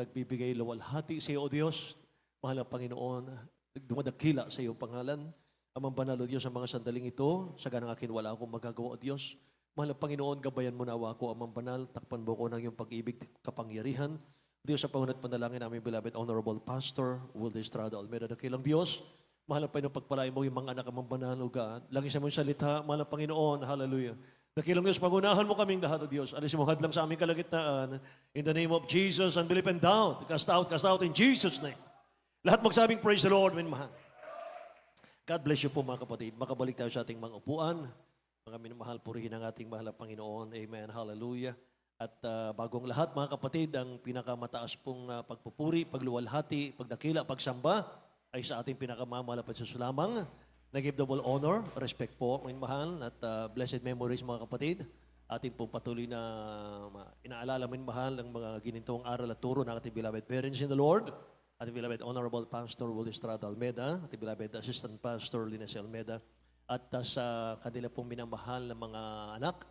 Nagbibigay luwalhati sa iyo, O Diyos. Mahal na Panginoon, dumadakila sa iyong pangalan. Amang banal, O Diyos, sa mga sandaling ito, sa ganang akin wala akong magagawa, O Diyos. Mahal na Panginoon, gabayan mo na ako, Amang banal, takpan mo ko ng iyong pag-ibig, kapangyarihan. O Diyos, sa pangunat panalangin namin, beloved Honorable Pastor Wilde Estrada Almeida, dakilang Diyos. Mahal na Panginoon, pagpalain mo yung mga anak, Amang banal, O God. Lagi sa mong salita, mahal na Panginoon, hallelujah. Dakilang Diyos, pagunahan mo kaming lahat, O Diyos. Alis mo hadlang sa aming kalagitnaan. In the name of Jesus, unbelief and doubt. Cast out in Jesus' name. Lahat magsabing, praise the Lord, minamahal. God bless you po mga kapatid. Makabalik tayo sa ating mga upuan. Mga minamahal, purihin ang ating mahal na Panginoon. Amen, hallelujah. At bagong lahat mga kapatid, ang pinakamataas pong pagpupuri, pagluwalhati, pagdakila, pagsamba ay sa ating pinakamamahal na pagsusulamang. Nag-give double honor, respect po, minamahal, at blessed memories mga kapatid. Ating pong patuloy na inaalala minamahal ang mga ginintong aral at turo ng ating beloved parents in the Lord. Ating beloved Honorable Pastor Wilde Estrada Almeida, ating beloved Assistant Pastor Linus Almeida, at sa kanila pong minamahal na mga anak,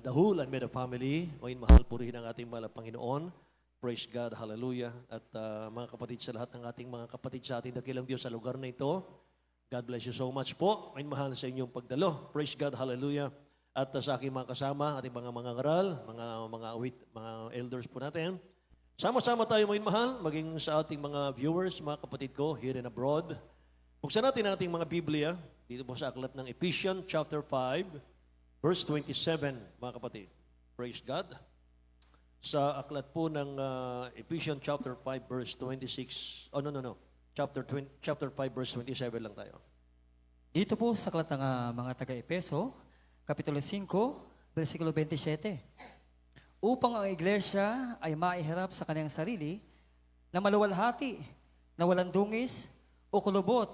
the whole Almeida family, mahal purihin ang ating mahal na Panginoon. Praise God, hallelujah. At mga kapatid, sa lahat ng ating mga kapatid sa ating dakilang Diyos sa lugar na ito, God bless you so much po. Mahal sa inyong pagdalo. Praise God, hallelujah. At sa aking mga kasama, ating mga ngaral, mga elders po natin. Sama-sama tayo mahal, maging sa ating mga viewers, mga kapatid ko, here and abroad. Buksan natin ang ating mga Biblia, dito po sa aklat ng Ephesians chapter 5, verse 27, mga kapatid. Praise God. Sa aklat po ng Ephesians chapter 5, verse 26, Chapter 5, verse 27 lang tayo. Dito po sa aklat ng mga taga-Epeso, Kapitulo 5, versikulo 27. Upang ang iglesia ay maiharap sa kanyang sarili na maluwalhati, na walang dungis o kulubot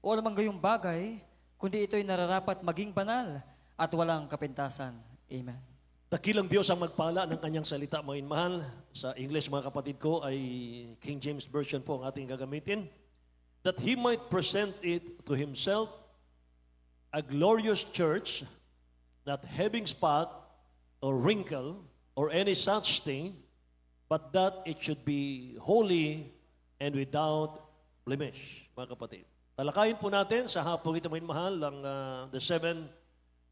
o anumang gayong bagay, kundi ito'y nararapat maging banal at walang kapintasan. Amen. Dakilang Diyos ang magpala ng kanyang salita, mga mahal. Sa English, mga kapatid ko, ay King James Version po ang ating gagamitin. That He might present it to Himself a glorious church, not having spot or wrinkle or any such thing, but that it should be holy and without blemish, mga kapatid. Talakayin po natin sa hapong ito, mga mahal, ang the 7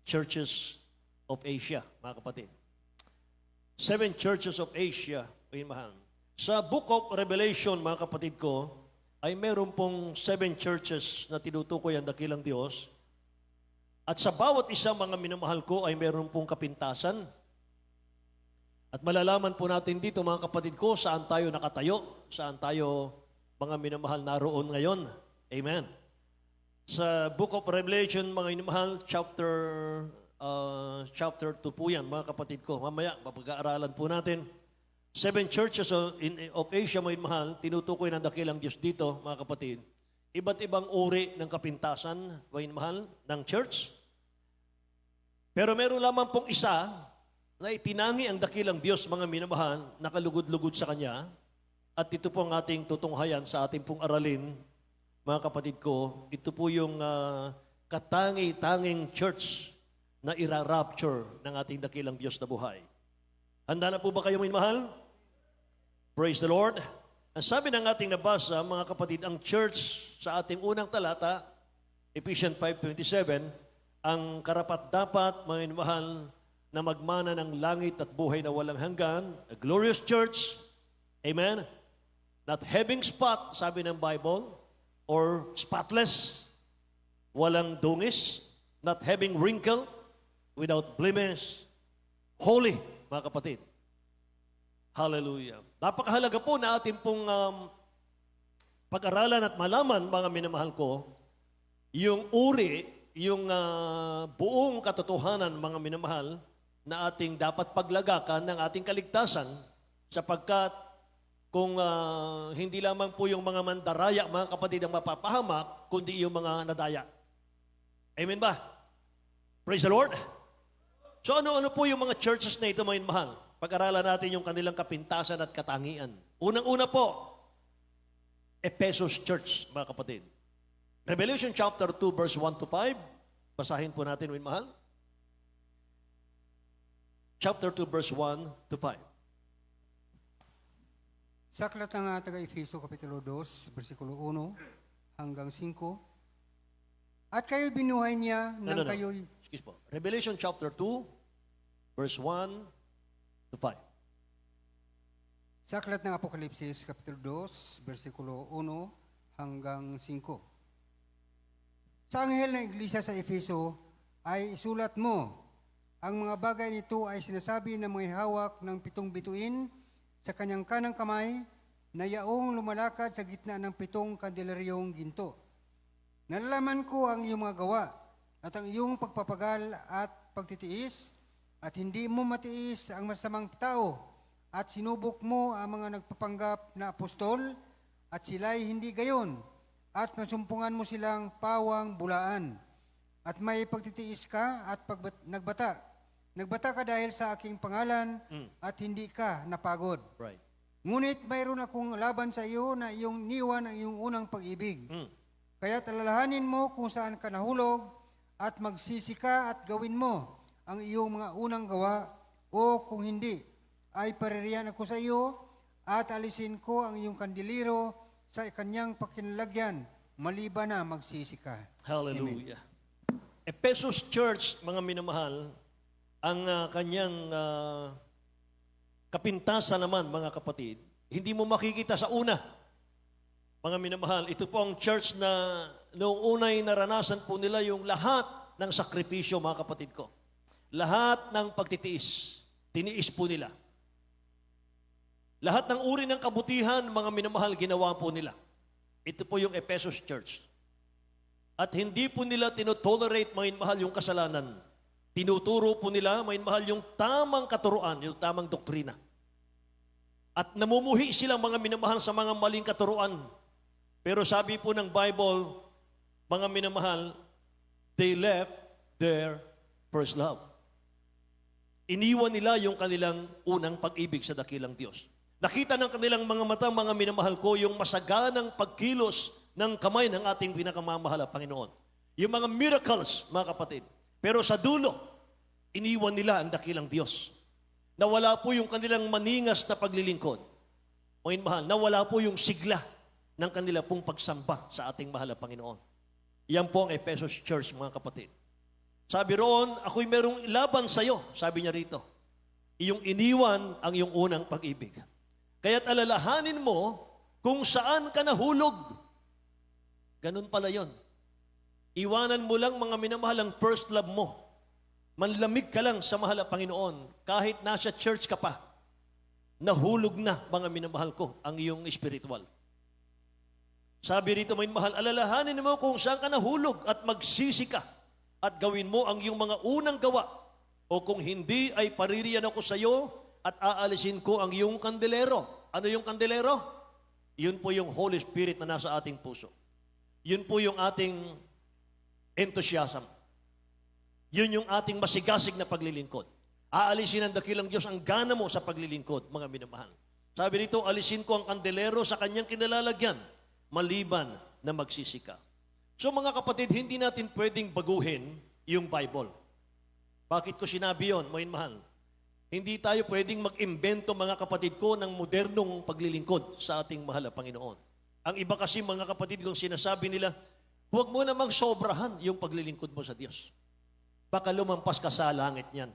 churches of Asia, mga kapatid. 7 churches of Asia, mga mahal. Sa Book of Revelation, mga kapatid ko, ay meron pong 7 churches na tinutukoy ang dakilang Diyos. At sa bawat isa, mga minamahal ko, ay meron pong kapintasan. At malalaman po natin dito, mga kapatid ko, saan tayo nakatayo, saan tayo, mga minamahal, naroon ngayon. Amen. Sa Book of Revelation, mga minamahal, chapter 2 po yan, mga kapatid ko. Mamaya, mapag-aaralan po natin. 7 churches of Asia, mga mahal, tinutukoy ng dakilang Diyos dito, mga kapatid. Iba't ibang uri ng kapintasan, mga mahal, ng church. Pero meron lamang pong isa na itinangi ang dakilang Diyos, mga minamahal, nakalugod-lugod sa Kanya. At ito po ang ating tutunghayan sa ating pong aralin, mga kapatid ko. Ito po yung katangi-tanging church na ira-rapture ng ating dakilang Diyos na buhay. Handa na po ba kayo, mga mahal? Praise the Lord. Ang sabi ng ating nabasa, mga kapatid, ang church sa ating unang talata, Ephesians 5:27, ang karapat-dapat, mga mahal, na magmana ng langit at buhay na walang hanggan, a glorious church, amen, not having spot, sabi ng Bible, or spotless, walang dungis, not having wrinkle, without blemish, holy, mga kapatid. Hallelujah. Napakahalaga po na ating pong pag-aralan at malaman, mga minamahal ko, yung uri, yung buong katotohanan, mga minamahal, na ating dapat paglagakan ng ating kaligtasan, sapagkat kung hindi lamang po yung mga mandaraya, mga kapatid, ang mapapahamak, kundi yung mga nadaya. Amen ba? Praise the Lord. So ano-ano po yung mga churches na ito, mga minamahal? Pag-aralan natin yung kanilang kapintasan at katangian. Unang-una po, Ephesus Church, mga kapatid. Revelation chapter 2, verse 1 to 5. Basahin po natin, mga mahal. Chapter 2, verse 1 to 5. Sa aklat ng taga-Efeso, Kapitulo 2, versikulo 1 hanggang 5. At kayo binuhay niya No, nang no, no. kayo'y... Excuse po. Revelation chapter 2, verse 1 to 5. Sa aklat ng Apokalipsis, Kapitulo 2, versikulo 1 hanggang 5. Sa anghel ng iglesia sa Efeso ay isulat mo, ang mga bagay nito ay sinasabi ng mga hawak ng 7 bituin sa kanyang kanang kamay na yaong lumalakad sa gitna ng 7 kandelaryong ginto. Nalalaman ko ang iyong mga gawa at ang iyong pagpapagal at pagtitiis at hindi mo matiis ang masamang tao at sinubok mo ang mga nagpapanggap na apostol at sila'y hindi gayon at nasumpungan mo silang pawang bulaan at may pagtitiis ka at nagbata. Nagbata ka dahil sa aking pangalan at hindi ka napagod. Right. Ngunit mayroon akong laban sa iyo na iyong niwan ang iyong unang pag-ibig. Kaya alalahanin mo kung saan ka nahulog at magsisi ka at gawin mo ang iyong mga unang gawa o kung hindi ay paririyan ako sa iyo at alisin ko ang iyong kandilero sa kanyang pakinalagyan maliban na magsisi ka. Hallelujah. Ephesus Church, mga minamahal, ang kanyang kapintasan naman, mga kapatid, hindi mo makikita sa una. Mga minamahal, ito po ang church na noong unay naranasan po nila yung lahat ng sakripisyo, mga kapatid ko. Lahat ng pagtitiis, tiniis po nila. Lahat ng uri ng kabutihan, mga minamahal, ginawa po nila. Ito po yung Ephesus Church. At hindi po nila tinotolerate, mga minamahal, yung kasalanan. Tinuturo po nila, mga minamahal, yung tamang katuruan, yung tamang doktrina. At namumuhi silang mga minamahal sa mga maling katuruan. Pero sabi po ng Bible, mga minamahal, they left their first love. Iniwan nila yung kanilang unang pag-ibig sa dakilang Diyos. Nakita ng kanilang mga mata, mga minamahal ko, yung masaganang pagkilos ng kamay ng ating pinakamamahal na Panginoon. Yung mga miracles, mga kapatid. Pero sa dulo, iniwan nila ang dakilang Diyos. Nawala po yung kanilang maningas na paglilingkod. O mahal, nawala po yung sigla ng kanila pong pagsamba sa ating mahal na Panginoon. Yan po ang Ephesus Church, mga kapatid. Sabi roon, ako'y merong laban sa iyo, sabi niya rito. Iyong iniwan ang iyong unang pag-ibig. Kaya't alalahanin mo kung saan ka nahulog. Ganun pala yon. Iwanan mo lang, mga minamahal, ang first love mo. Manlamig ka lang sa mahal na Panginoon. Kahit nasa church ka pa, nahulog na, mga minamahal ko, ang iyong spiritual. Sabi rito, mga minamahal, alalahanin mo kung saan ka nahulog at magsisi ka at gawin mo ang iyong mga unang gawa. O kung hindi, ay paririyan ako sa iyo at aalisin ko ang iyong kandelero. Ano yung kandelero? Yun po yung Holy Spirit na nasa ating puso. Yun po yung ating enthusiasm. Yun yung ating masigasig na paglilingkod. Aalisin ng dakilang Diyos ang gana mo sa paglilingkod, mga minamahal. Sabi rito, alisin ko ang kandelero sa kanyang kinalalagyan, maliban na magsisika. So mga kapatid, hindi natin pwedeng baguhin yung Bible. Bakit ko sinabi yun, mga minamahal? Hindi tayo pwedeng mag-imbento, mga kapatid ko, ng modernong paglilingkod sa ating mahal na Panginoon. Ang iba kasi, mga kapatid kong sinasabi nila, huwag mo namang sobrahan yung paglilingkod mo sa Diyos. Baka lumampas ka sa langit niyan.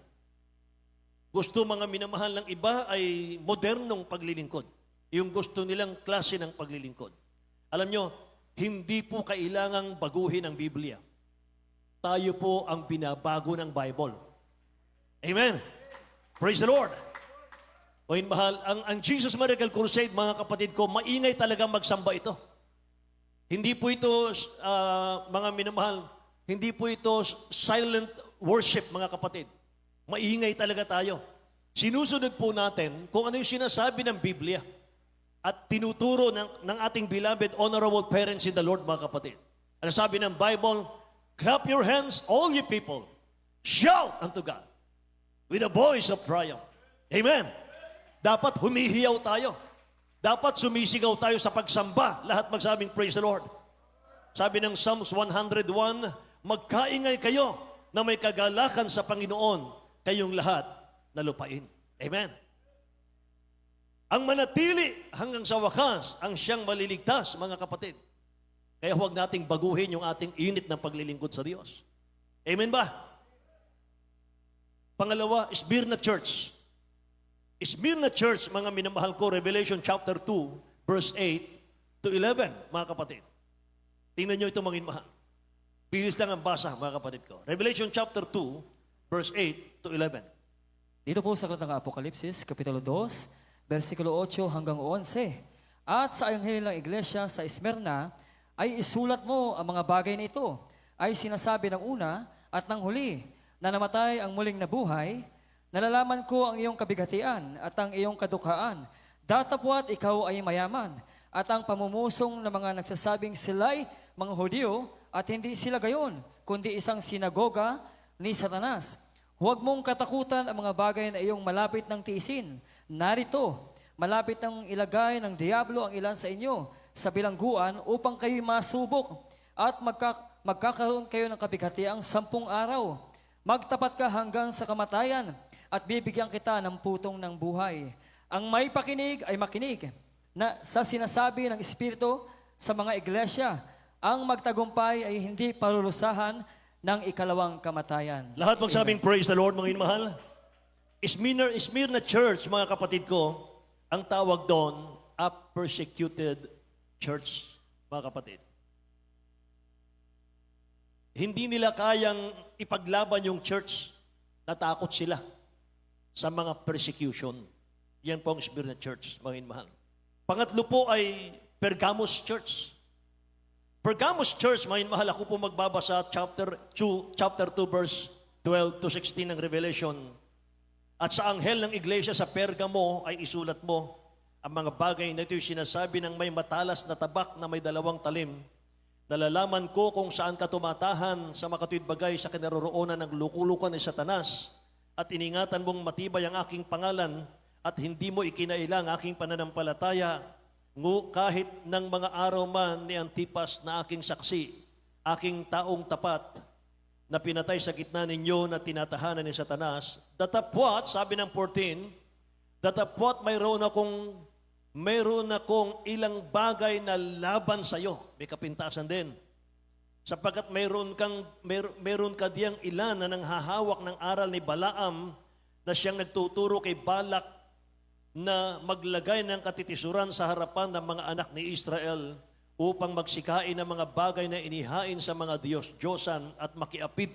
Gusto, mga minamahal, ng iba ay modernong paglilingkod. Yung gusto nilang klase ng paglilingkod. Alam nyo, hindi po kailangang baguhin ang Biblia. Tayo po ang binabago ng Bible. Amen. Praise the Lord. Ngayon, mahal, ang Jesus Miracle Crusade, mga kapatid ko, maingay talaga magsamba ito. Hindi po ito, mga minamahal, hindi po ito silent worship, mga kapatid. Maingay talaga tayo. Sinusunod po natin kung ano yung sinasabi ng Biblia at tinuturo ng ating beloved, honorable parents in the Lord, mga kapatid. Ano sabi ng Bible? Clap your hands, all you people. Shout unto God with a voice of triumph. Amen. Dapat humihiyaw tayo. Dapat sumisigaw tayo sa pagsamba. Lahat magsabing, praise the Lord. Sabi ng Psalms 101, magkaingay kayo na may kagalakan sa Panginoon, kayong lahat na lupain. Amen. Ang manatili hanggang sa wakas ang siyang maliligtas, mga kapatid. Kaya huwag nating baguhin yung ating init ng paglilingkod sa Diyos. Amen ba? Pangalawa, Smyrna Church. Smyrna Church, mga minamahal ko, Revelation chapter 2, verse 8 to 11, mga kapatid. Tingnan nyo ito, mga minamahal. Bilis lang ang basa, mga kapatid ko. Revelation chapter 2, verse 8 to 11. Dito po sa aklat ng Apokalipsis, Kapitulo 2, versikulo 8 hanggang 11. At sa anghel ng iglesia sa Smyrna, ay isulat mo ang mga bagay na ito. Ay sinasabi ng una at ng huli, na namatay ang muling nabuhay, nalalaman ko ang iyong kabighatian at ang iyong kadukhaan. Datapwat ikaw ay mayaman, at ang pamumusong ng mga nagsasabing sila'y mga Hudyo, at hindi sila gayon, kundi isang sinagoga ni Satanas. Huwag mong katakutan ang mga bagay na iyong malapit ng tiisin. Narito, malapit nang ilagay ng diablo ang ilan sa inyo sa bilangguan upang kayo'y masubok at magkakaroon kayo ng kabighatiang 10 araw. Magtapat ka hanggang sa kamatayan at bibigyan kita ng putong ng buhay. Ang may pakinig ay makinig na sa sinasabi ng Espiritu sa mga iglesia. Ang magtagumpay ay hindi parulusahan ng ikalawang kamatayan. Lahat magsabing praise the Lord, mga minamahal. Smyrna Church, mga kapatid ko, ang tawag doon, a persecuted church, mga kapatid. Hindi nila kayang ipaglaban yung church, natakot sila sa mga persecution. Yan po ang Smyrna Church, mga minamahal. Pangatlo po ay Pergamos Church. Pergamos Church, mga minamahal, ako po magbabasa chapter 2, verse 12 to 16 ng Revelation. At sa anghel ng iglesia sa Pergamo ay isulat mo ang mga bagay na ito'y sinasabi ng may matalas na tabak na may 2 talim. Nalalaman ko kung saan ka tumatahan sa makatuwid bagay sa kinaroroonan ng lukulukan ni Satanas at iningatan mong matibay ang aking pangalan at hindi mo ikinailang aking pananampalataya kahit ng mga araw man ni Antipas na aking saksi, aking taong tapat, na pinatay sa gitna ninyo na tinatahanan ni Satanas, datapwat, sabi ng 14, datapwat mayroon akong ilang bagay na laban sa iyo. May kapintasan din. Sapagkat mayroon ka diyang ilan na nanghahawak ng aral ni Balaam na siyang nagtuturo kay Balak na maglagay ng katitisuran sa harapan ng mga anak ni Israel upang magsikain ng mga bagay na inihain sa mga Diyos-Diyosan at makiapid.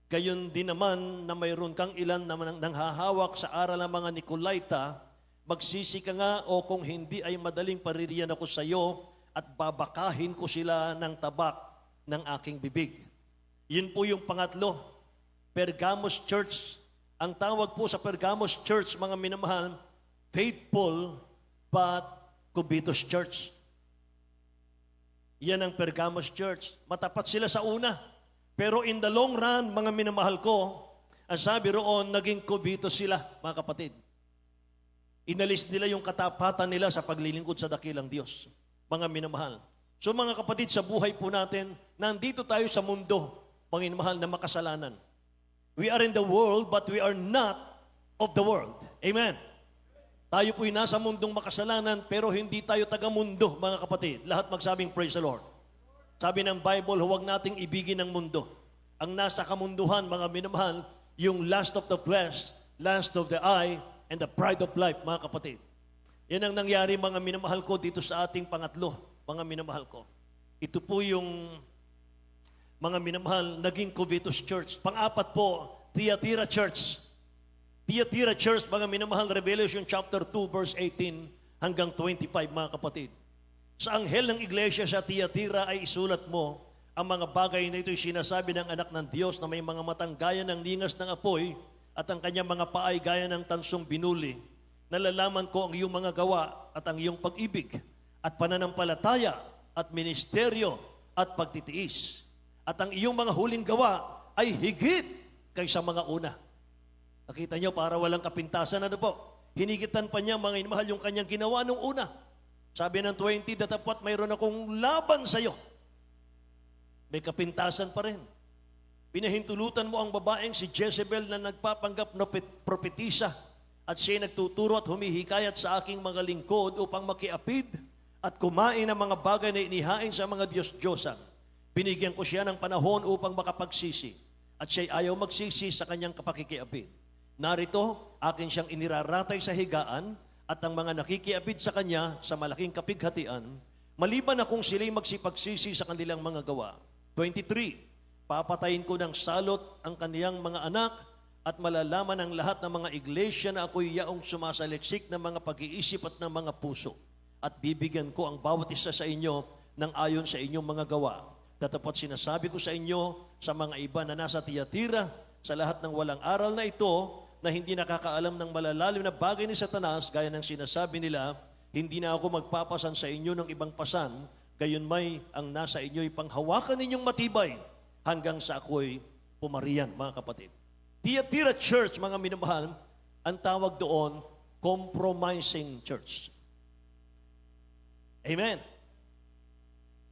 Gayon din naman na mayroon kang ilan na nanghahawak sa aral ng mga Nicolaita, magsisi ka nga o kung hindi ay madaling paririyan ako sa iyo at babakahin ko sila ng tabak ng aking bibig. Yun po yung pangatlo, Pergamos Church. Ang tawag po sa Pergamos Church, mga minamahal, faithful but covetous church. Yan ang Pergamos Church. Matapat sila sa una. Pero in the long run, mga minamahal ko, ang sabi roon, naging covetous sila, mga kapatid. Inalis nila yung katapatan nila sa paglilingkod sa dakilang Diyos, mga minamahal. So mga kapatid, sa buhay po natin, nandito tayo sa mundo, mga minamahal, na makasalanan. We are in the world, but we are not of the world. Amen. Tayo po'y nasa mundong makasalanan, pero hindi tayo taga-mundo, mga kapatid. Lahat magsabing praise the Lord. Sabi ng Bible, huwag nating ibigin ang mundo. Ang nasa kamunduhan, mga minamahal, yung lust of the flesh, lust of the eye, and the pride of life, mga kapatid. Yan ang nangyari, mga minamahal ko, dito sa ating pangatlo, mga minamahal ko. Ito po yung mga minamahal, naging covetous church. Pang-apat po, Thyatira Church. Thyatira Church, mga minamahal, Revelation chapter 2, verse 18 hanggang 25, mga kapatid. Sa anghel ng iglesia sa Thyatira ay isulat mo ang mga bagay na ito'y sinasabi ng anak ng Diyos na may mga matang gaya ng lingas ng apoy at ang kanyang mga paay gaya ng tansong binuli. Nalalaman ko ang iyong mga gawa at ang iyong pag-ibig at pananampalataya at ministeryo at pagtitiis. At ang iyong mga huling gawa ay higit kaysa mga una. Nakita niyo, para walang kapintasan, ano po? Hinigitan pa niya, mga inmahal, yung kanyang ginawa nung una. Sabi ng 20, datapwat mayroon akong laban sa iyo. May kapintasan pa rin. Pinahintulutan mo ang babaeng si Jezebel na nagpapanggap na propetisa at siya'y nagtuturo at humihikayat sa aking mga lingkod upang makiapid at kumain ng mga bagay na inihain sa mga Diyos-Diyosan. Binigyan ko siya ng panahon upang makapagsisi at siya'y ayaw magsisi sa kanyang kapakikiapid. Narito, akin siyang iniraratay sa higaan at ang mga nakikiapid sa kanya sa malaking kapighatian, maliban na kung sila'y magsipagsisi sa kanilang mga gawa. 23, papatayin ko ng salot ang kaniyang mga anak at malalaman ng lahat ng mga iglesia na ako'y yaong sumasaliksik ng mga pag-iisip at ng mga puso. At bibigyan ko ang bawat isa sa inyo ng ayon sa inyong mga gawa. Tatapat sinasabi ko sa inyo, sa mga iba na nasa Tiyatira, sa lahat ng walang aral na ito, na hindi nakakaalam ng malalalim na bagay ni Satanas, gaya ng sinasabi nila, hindi na ako magpapasan sa inyo ng ibang pasan, gayon may ang nasa inyo'y panghawakan ninyong matibay, hanggang sa ako'y pumariyan, mga kapatid. Tiyatira Church, mga minamahal, ang tawag doon, compromising church. Amen.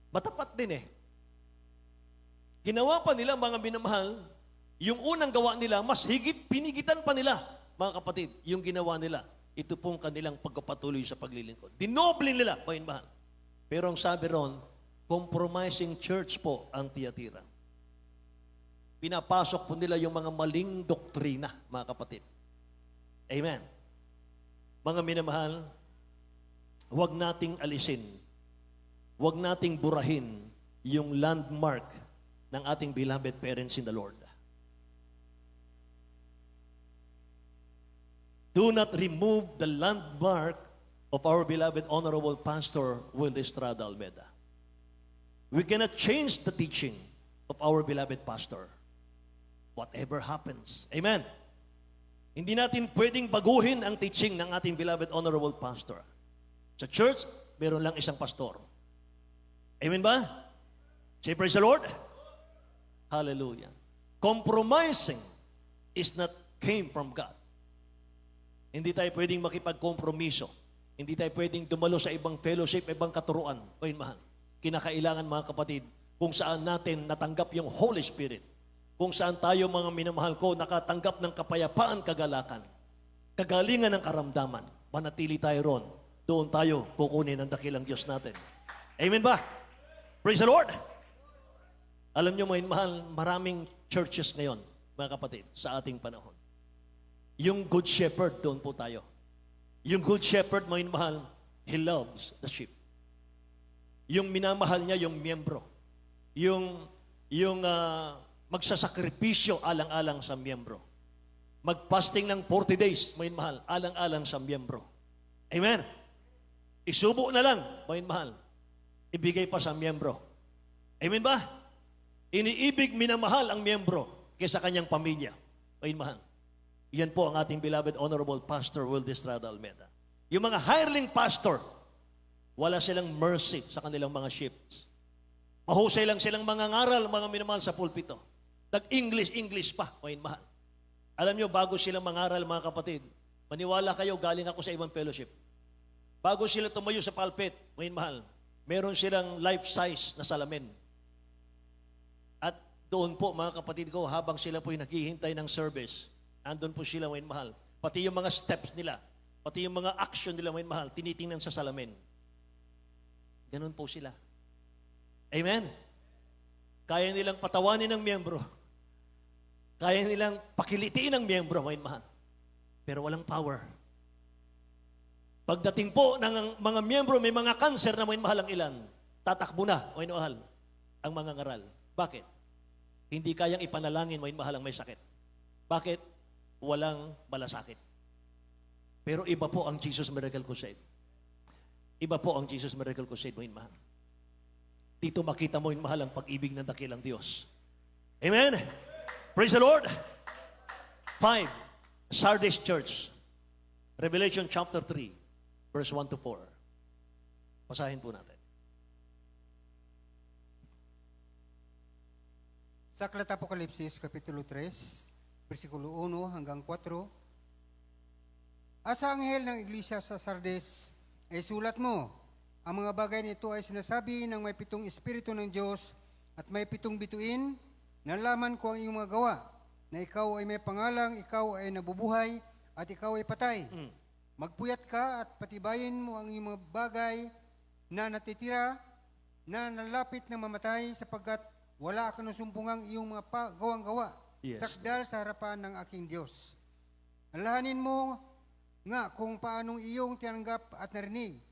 Matapat din eh. Ginawa pa nila, mga minamahal, yung unang gawa nila, mas pinigitan pa nila, mga kapatid, yung ginawa nila. Ito pong kanilang pagpapatuloy sa paglilingkod. Dinoble nila, mga minamahal. Pero ang sabi ron, compromising church po ang Tiyatira. Pinapasok po nila yung mga maling doktrina, mga kapatid. Amen. Mga minamahal, huwag nating alisin, huwag nating burahin yung landmark ng ating beloved parents in the Lord. Do not remove the landmark of our beloved Honorable Pastor Will Estrada Almeda. We cannot change the teaching of our beloved pastor. Whatever happens. Amen. Hindi natin pwedeng baguhin ang teaching ng ating beloved Honorable Pastor. Sa church, meron lang isang pastor. Amen ba? Say praise the Lord. Hallelujah. Compromising is not came from God. Hindi tayo pwedeng makipagkompromiso. Hindi tayo pwedeng dumalo sa ibang fellowship, ibang katuruan. O yun, mahal. Kinakailangan, mga kapatid, kung saan natin natanggap yung Holy Spirit. Kung saan tayo, mga minamahal ko, nakatanggap ng kapayapaan, kagalakan, kagalingan ng karamdaman. Manatili tayo ron. Doon tayo kukunin ang dakilang Diyos natin. Amen ba? Praise the Lord! Alam niyo, mga mahal, maraming churches ngayon, mga kapatid, sa ating panahon. Yung Good Shepherd, doon po tayo. Yung Good Shepherd, mga mahal, He loves the sheep. Yung minamahal niya, yung miyembro. Yung magsasakripisyo alang-alang sa miyembro. Mag-fasting ng 40 days, mga mahal, alang-alang sa miyembro. Amen? Isubo na lang, mga mahal. Ibigay pa sa miyembro. Amen ba? Iniibig, minamahal ang miyembro kaysa kanyang pamilya. Mga mahal. Yan po ang ating beloved Honorable Pastor Will Estrada Almeda. Yung mga hireling pastor, wala silang mercy sa kanilang mga sheep. Mahusay lang silang mga ngaral, mga minamahal sa pulpito. Nag-English pa, mga mahal. Alam nyo, bago silang mangaral, mga kapatid, maniwala kayo, galing ako sa ibang fellowship. Bago sila tumayo sa pulpit, mga mahal, meron silang life-size na salamin. At doon po, mga kapatid ko, habang sila po'y naghihintay ng service, andun po sila, mga mahal. Pati yung mga steps nila, pati yung mga action nila, mga mahal, tinitingnan sa salamin. Ganun po sila. Amen? Kaya nilang patawanin ng miyembro. Kaya nilang pakilitiin ng miyembro, mga mahal. Pero walang power. Pagdating po ng mga miyembro, may mga cancer na mga mahal ang ilan. Tatakbo na, mga mahal, ang mga ngaral. Bakit? Hindi kayang ipanalangin, mga mahal, ang may sakit. Bakit? Walang malasakit. Pero iba po ang Jesus Miracle Crusade. Iba po ang Jesus Miracle Crusade, mga mahal. Dito makita mo, mahal, ang pag-ibig ng dakilang Diyos. Amen? Praise the Lord! 5. Sardis Church. Revelation chapter 3, verse 1 to 4. Basahin po natin. Sa Aklat Apokalipsis, Kapitulo 3, versikulo 1 hanggang 4. At sa anghel ng iglesia sa Sardes, ay sulat mo, ang mga bagay nito ay sinasabi ng may 7 Espiritu ng Diyos at may 7 bituin. Nalaman ko ang iyong mga gawa, na ikaw ay may pangalang, ikaw ay nabubuhay, at ikaw ay patay. Magpuyat ka at patibayin mo ang iyong mga bagay na natitira na nalapit na mamatay sapagkat wala ka nusumpungang iyong mga gawang-gawa. Yes. Saksdal sa harapan ng aking Diyos. Alalahanin mo nga kung paanong iyong tinanggap at narinig.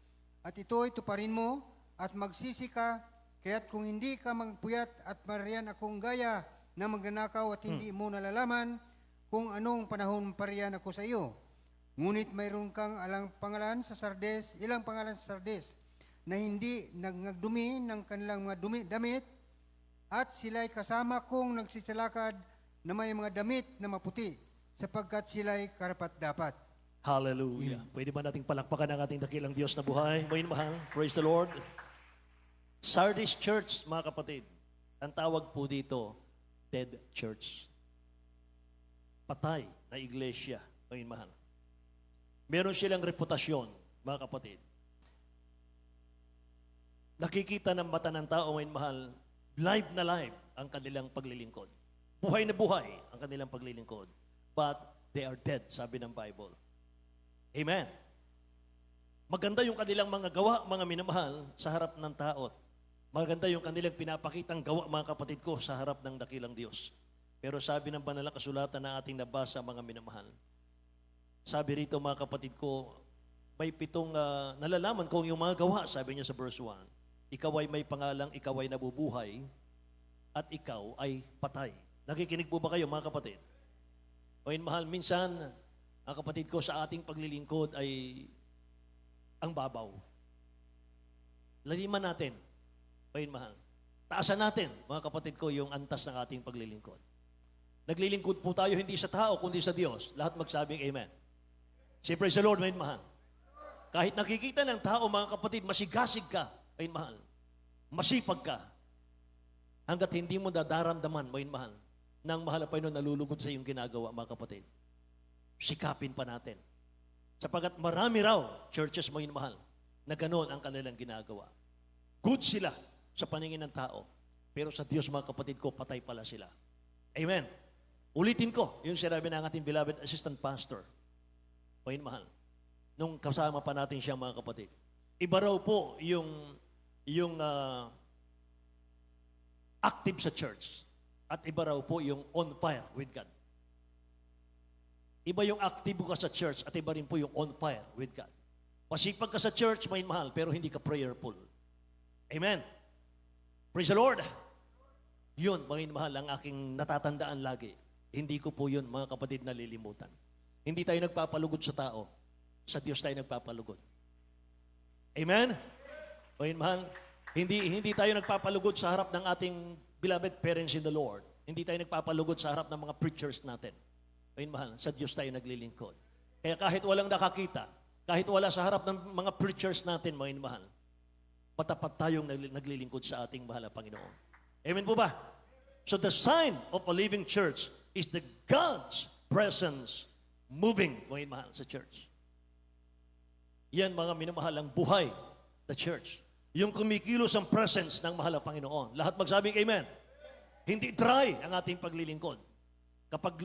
At ito'y tuparin mo at magsisi ka, kaya't kung hindi ka magpuyat at marian akong gaya na magnanakaw at hindi mo nalalaman kung anong panahon pariyan ako sa iyo. Ngunit mayroon kang ilang pangalan sa Sardes na hindi nagdumi ng kanilang mga damit at sila'y kasama kong nagsisalakad na may mga damit na maputi sapagkat sila'y karapat-dapat. Hallelujah. Pwede ba nating palakpakan ang ating dakilang Diyos na buhay? May mahal. Praise the Lord. Sardis Church, mga kapatid, ang tawag po dito, dead church. Patay na iglesia. May mahal. Meron silang reputasyon, mga kapatid. Nakikita ng mata ng tao, may mahal, live na live ang kanilang paglilingkod. Buhay na buhay ang kanilang paglilingkod. But they are dead, sabi ng Bible. Amen. Maganda yung kanilang mga gawa, mga minamahal, sa harap ng tao. Maganda yung kanilang pinapakitang gawa, mga kapatid ko, sa harap ng dakilang Diyos. Pero sabi ng banal na kasulatan na ating nabasa, mga minamahal, sabi rito, mga kapatid ko, may 7 nalalaman kong yung mga gawa, sabi niya sa verse 1. Ikaw ay may pangalang, ikaw ay nabubuhay, at ikaw ay patay. Nakikinig po ba kayo, mga kapatid? O mahal, minsan, ang kapatid ko, sa ating paglilingkod ay ang babaw. Laliman natin, o mahal. Taasan natin, mga kapatid ko, yung antas ng ating paglilingkod. Naglilingkod po tayo hindi sa tao, kundi sa Diyos. Lahat magsabing amen. Say, praise the Lord, may mahal. Kahit nakikita ng tao, mga kapatid, masigasig ka, may mahal. Masipag ka. Hanggat hindi mo dadaramdaman, may mahal, ng mahal na Panginoon nalulugod sa iyong ginagawa, mga kapatid. Sikapin pa natin. Sapagat marami raw churches, mga mahal, na ganoon ang kanilang ginagawa. Good sila sa paningin ng tao. Pero sa Diyos, mga kapatid ko, patay pala sila. Amen. Ulitin ko yung sinabi ng ating beloved assistant pastor. Panginoon mahal. Nung kasama pa natin siya, mga kapatid. Iba raw po yung active sa church. At iba raw po yung on fire with God. Iba yung aktibo ka sa church at iba rin po yung on fire with God. Pasipag ka sa church, may mahal, pero hindi ka prayerful. Amen. Praise the Lord. Yun, mga mahal, ang aking natatandaan lagi. Hindi ko po yun, mga kapatid, nalilimutan. Hindi tayo nagpapalugod sa tao. Sa Diyos tayo nagpapalugod. Amen? Mga mahal, hindi tayo nagpapalugod sa harap ng ating beloved parents in the Lord. Hindi tayo nagpapalugod sa harap ng mga preachers natin. Mga mahal, sa Diyos tayo naglilingkod. Kaya kahit walang nakakita, kahit wala sa harap ng mga preachers natin, mga mahal, matapat tayong naglilingkod sa ating mahal na Panginoon. Amen po ba? So the sign of a living church is the God's presence moving, mga mahal, sa church. Yan, mga minamahal, ang buhay, the church. Yung kumikilos ang presence ng mahal na Panginoon. Lahat magsabing amen. Hindi dry ang ating paglilingkod. Kapag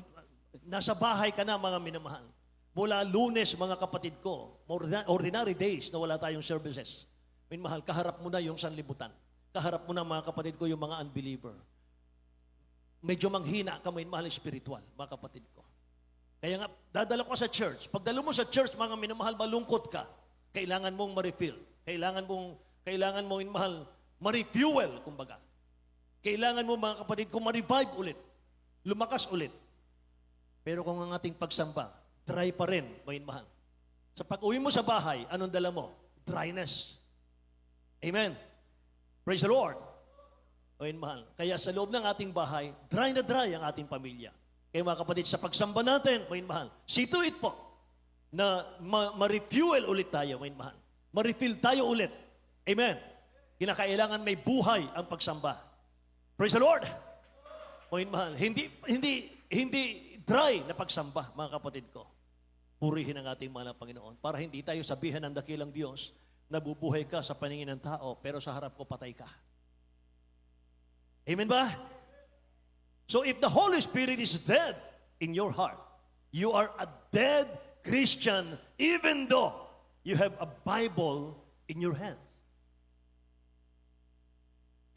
nasa bahay ka na, mga minamahal, mula Lunes, mga kapatid ko, ordinary days na wala tayong services, minamahal, kaharap mo na yung sanlibutan. Kaharap mo na, mga kapatid ko, yung mga unbeliever. Medyo manghina ka, minamahal, spiritual, mga kapatid ko. Kaya nga, dadala ko sa church. Pagdala mo sa church, mga minamahal, malungkot ka. Kailangan mong ma-refill. Kailangan mo, minamahal, ma-refuel, kumbaga. Kailangan mo, mga kapatid ko, ma-revive ulit. Lumakas ulit. Pero kung ang ating pagsamba, dry pa rin, minamahal. Sa pag-uwi mo sa bahay, anong dala mo? Dryness. Amen. Praise the Lord. Minamahal. Kaya sa loob ng ating bahay, dry na dry ang ating pamilya. Kaya mga kapatid, sa pagsamba natin, mahal, see to it po, na ma-refuel ulit tayo, mahal. Ma-refill tayo ulit. Amen. Kinakailangan may buhay ang pagsamba. Praise the Lord. Mahal, hindi dry na pagsamba, mga kapatid ko. Purihin ang ating mahal na Panginoon para hindi tayo sabihan ng dakilang Diyos na bubuhay ka sa paningin ng tao, pero sa harap ko patay ka. Amen ba? So if the Holy Spirit is dead in your heart, you are a dead Christian even though you have a Bible in your hands.